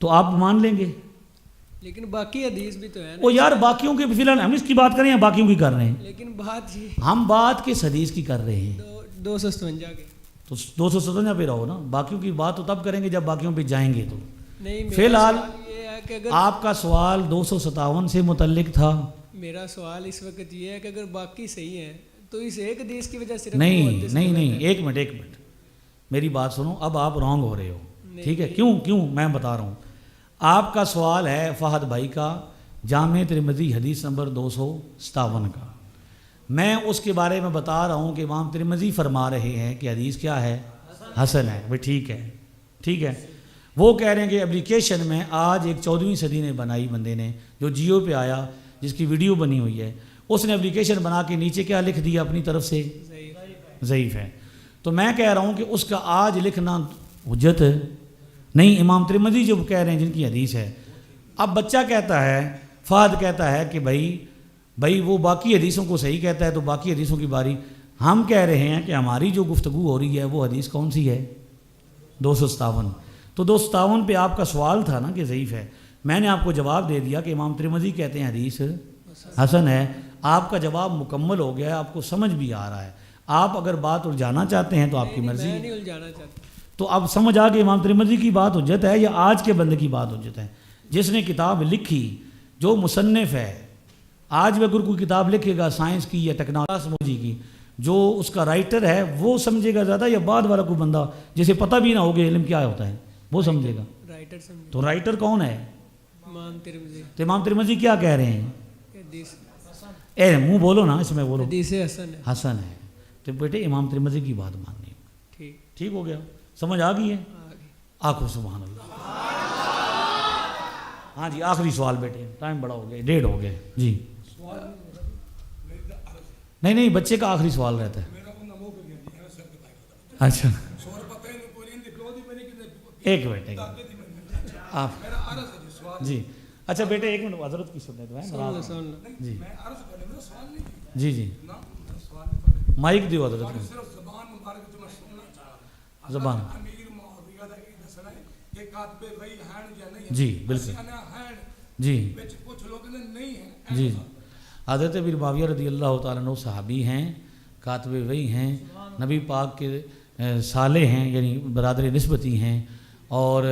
تو آپ مان لیں گے. لیکن باقی حدیث بھی تو ہے نا. او یار باقیوں کے فی الحال ہم اس کی بات کریں یا باقیوں کی کر رہے ہیں؟ لیکن بات یہ ہم بات کس حدیث کی کر رہے ہیں؟ 257 کے. تو 257 پہ رہو نا. باقیوں کی بات تو تب کریں گے جب باقیوں پہ جائیں گے. تو نہیں، فی الحال یہ ہے کہ اگر آپ کا سوال 257 سے متعلق تھا. میرا سوال اس وقت یہ ہے کہ اگر باقی صحیح ہیں تو اس ایک حدیث کی وجہ صرف نہیں محدث نہیں غلط نہیں، ہے. ایک منٹ میری بات سنو. اب آپ رانگ ہو رہے ہو. ٹھیک ہے. کیوں میں بتا رہا ہوں. آپ کا سوال ہے فہد بھائی کا جامع ترمذی حدیث نمبر 257 کا. میں اس کے بارے میں بتا رہا ہوں کہ امام ترمذی فرما رہے ہیں کہ حدیث کیا ہے؟ حسن ہے. وہ ٹھیک ہے، ٹھیک ہے. وہ کہہ رہے ہیں کہ اپلیکیشن میں آج ایک 14ویں صدی نے بنائی بندے نے، جو جیو پہ آیا، جس کی ویڈیو بنی ہوئی ہے، اس نے اپلیکیشن بنا کے نیچے کیا لکھ دیا اپنی طرف سے؟ ضعیف ہے. تو میں کہہ رہا ہوں کہ اس کا آج لکھنا حجت نہیں. امام ترمذی جو کہہ رہے ہیں جن کی حدیث ہے. اب بچہ کہتا ہے، فہد کہتا ہے کہ بھائی وہ باقی حدیثوں کو صحیح کہتا ہے تو باقی حدیثوں کی باری. ہم کہہ رہے ہیں کہ ہماری جو گفتگو ہو رہی ہے وہ حدیث کون سی ہے؟ 257. تو 257 پہ آپ کا سوال تھا نا کہ ضعیف ہے. میں نے آپ کو جواب دے دیا کہ امام ترمذی کہتے ہیں حدیث حسن ہے. آپ کا جواب مکمل ہو گیا ہے، آپ کو سمجھ بھی آ رہا ہے. آپ اگر بات الجھانا چاہتے ہیں تو آپ کی مرضی. میں نہیں الجھانا چاہتا. تو اب سمجھ آ کہ امام ترمذی کی بات حجت ہے یا آج کے بندے کی بات حجت ہے؟ جس نے کتاب لکھی، جو مصنف ہے، آج بھی اگر کوئی کتاب لکھے گا سائنس کی یا ٹیکنالوجی کی، جو اس کا رائٹر ہے وہ سمجھے گا زیادہ یا بعد والا کوئی بندہ جسے پتہ بھی نہ ہوگا علم کیا ہوتا ہے وہ سمجھے گا؟ رائٹر سمجھے. تو رائٹر کون ہے؟ امام ترمذی. تو امام ترمذی کیا کہہ رہے ہیں؟ حدیث منہ بولو نا، اس میں بولو. حدیث حسن ہے. حسن ہے. تو بیٹے امام ترمذی کی بات ماننی ہے. ٹھیک. ٹھیک ہو گیا؟ سمجھ آ گئی ہے؟ آگے. آخو سبحان اللہ. ہاں جی آخری سوال بیٹے، ٹائم بڑا ہو گیا، 1:30 ہو گئے جی. نہیں بچے کا آخری سوال رہتا ہے. اچھا ایک منٹ آپ جی. اچھا بیٹے ایک منٹ حضرت کی سننے تو ہے جی جی جی. مائک دیو حضرت کو زبان. جی بالکل جی جی. حضرت ابن معاویہ رضی اللہ تعالیٰ عنہ صحابی ہیں، کاتب وحی ہیں، نبی پاک کے سالے ہیں، یعنی برادر نسبتی ہیں. اور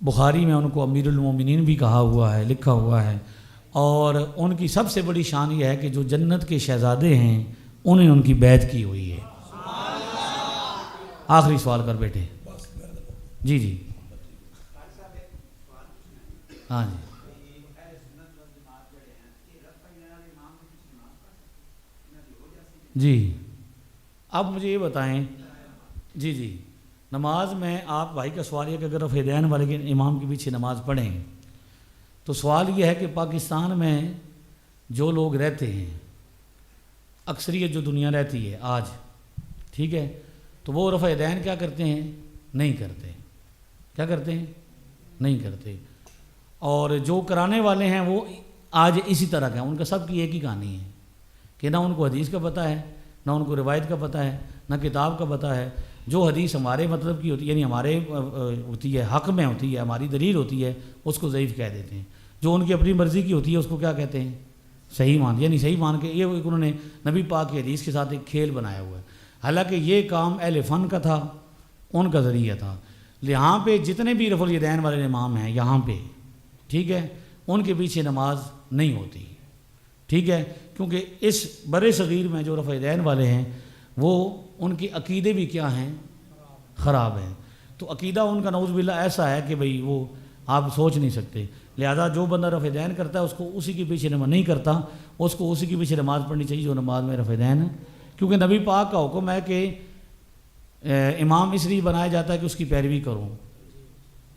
بخاری میں ان کو امیر المومنین بھی کہا ہوا ہے، لکھا ہوا ہے. اور ان کی سب سے بڑی شان یہ ہے کہ جو جنت کے شہزادے ہیں انہیں ان کی بیعت کی ہوئی ہے. آخری سوال کر بیٹے. جی جی ہاں جی. جی اب مجھے یہ بتائیں. جی جی نماز میں آپ بھائی کا سوال یہ کہ اگر رفع دین والے کے امام کے پیچھے نماز پڑھیں تو سوال یہ ہے کہ پاکستان میں جو لوگ رہتے ہیں، اکثریت جو دنیا رہتی ہے آج، ٹھیک ہے، تو وہ رفع دین کیا کرتے ہیں؟ نہیں کرتے. کیا کرتے ہیں؟ نہیں کرتے. اور جو کرانے والے ہیں وہ آج اسی طرح کا ہیں. ان کا سب کی ایک ہی کہانی ہے کہ نہ ان کو حدیث کا پتہ ہے، نہ ان کو روایت کا پتہ ہے، نہ کتاب کا پتہ ہے. جو حدیث ہمارے مطلب کی ہوتی ہے، یعنی ہمارے ہوتی ہے، حق میں ہوتی ہے، ہماری دلیل ہوتی ہے، اس کو ضعیف کہہ دیتے ہیں. جو ان کی اپنی مرضی کی ہوتی ہے اس کو کیا کہتے ہیں؟ صحیح مان. یعنی صحیح مان کے یہ انہوں نے نبی پاک کی حدیث کے ساتھ ایک کھیل بنایا ہوا ہے. حالانکہ یہ کام اہل فن کا تھا، ان کا ذریعہ تھا. یہاں پہ جتنے بھی رفع الیدین والے امام ہیں یہاں پہ، ٹھیک ہے، ان کے پیچھے نماز نہیں ہوتی، ٹھیک ہے، کیونکہ اس بر صغیر میں جو رفع الیدین والے ہیں وہ ان کے عقیدے بھی کیا ہیں؟ خراب ہیں. تو عقیدہ ان کا نعوذ باللہ ایسا ہے کہ بھئی وہ آپ سوچ نہیں سکتے. لہذا جو بندہ رفع الیدین کرتا ہے اس کو اسی کے پیچھے نماز نہیں کرتا، اس کو اسی کے پیچھے نماز پڑھنی چاہیے جو نماز میں رفع الیدین ہے. کیونکہ نبی پاک کا حکم ہے کہ امام اس لیے بنایا جاتا ہے کہ اس کی پیروی کرو،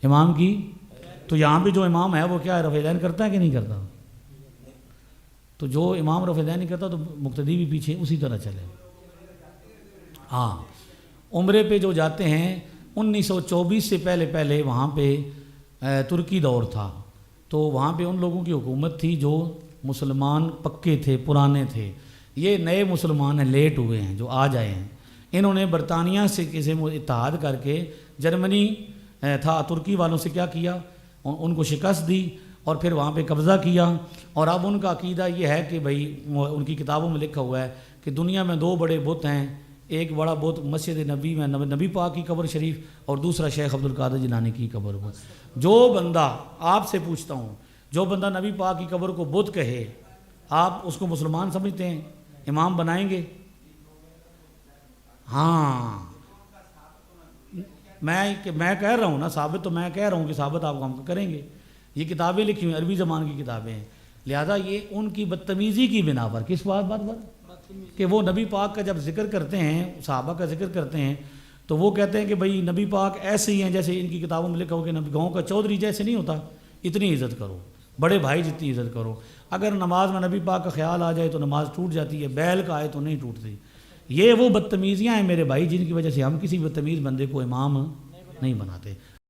امام کی. تو یہاں پہ جو امام ہے وہ کیا ہے؟ رفع الیدین کرتا ہے کہ نہیں کرتا؟ تو جو امام رفع الیدین نہیں کرتا تو مقتدی بھی پیچھے اسی طرح چلے. ہاں، عمرے پہ جو جاتے ہیں 1924 سے پہلے وہاں پہ ترکی دور تھا، تو وہاں پہ ان لوگوں کی حکومت تھی جو مسلمان پکے تھے، پرانے تھے. یہ نئے مسلمان ہیں، لیٹ ہوئے ہیں، جو آج آئے ہیں. انہوں نے برطانیہ سے کسی اتحاد کر کے، جرمنی تھا، ترکی والوں سے کیا کیا؟ ان کو شکست دی اور پھر وہاں پہ قبضہ کیا. اور اب ان کا عقیدہ یہ ہے کہ بھئی ان کی کتابوں میں لکھا ہوا ہے کہ دنیا میں 2 بڑے بت ہیں. ایک بڑا بت مسجد نبی میں نبی پاک کی قبر شریف، اور دوسرا شیخ عبد القادر جیلانی کی قبر پر. جو بندہ، آپ سے پوچھتا ہوں، جو بندہ نبی پاک کی قبر کو بت کہے، آپ اس کو مسلمان سمجھتے ہیں؟ امام بنائیں گے؟ ہاں، میں کہہ رہا ہوں نا ثابت، تو میں کہہ رہا ہوں کہ ثابت آپ ہم کریں گے. یہ کتابیں لکھی ہوئی عربی زبان کی کتابیں ہیں. لہذا یہ ان کی بدتمیزی کی بنا پر، کس بات پر؟ کہ وہ نبی پاک کا جب ذکر کرتے ہیں، صحابہ کا ذکر کرتے ہیں، تو وہ کہتے ہیں کہ بھئی نبی پاک ایسے ہی ہیں جیسے ان کی کتابوں میں لکھا ہو کہ گاؤں کا چودھری جیسے نہیں ہوتا، اتنی عزت کرو، بڑے بھائی جتنی عزت کرو. اگر نماز میں نبی پاک کا خیال آ جائے تو نماز ٹوٹ جاتی ہے، بیل کا آئے تو نہیں ٹوٹتی. یہ وہ بدتمیزیاں ہیں میرے بھائی جن کی وجہ سے ہم کسی بدتمیز بندے کو امام نہیں بناتے.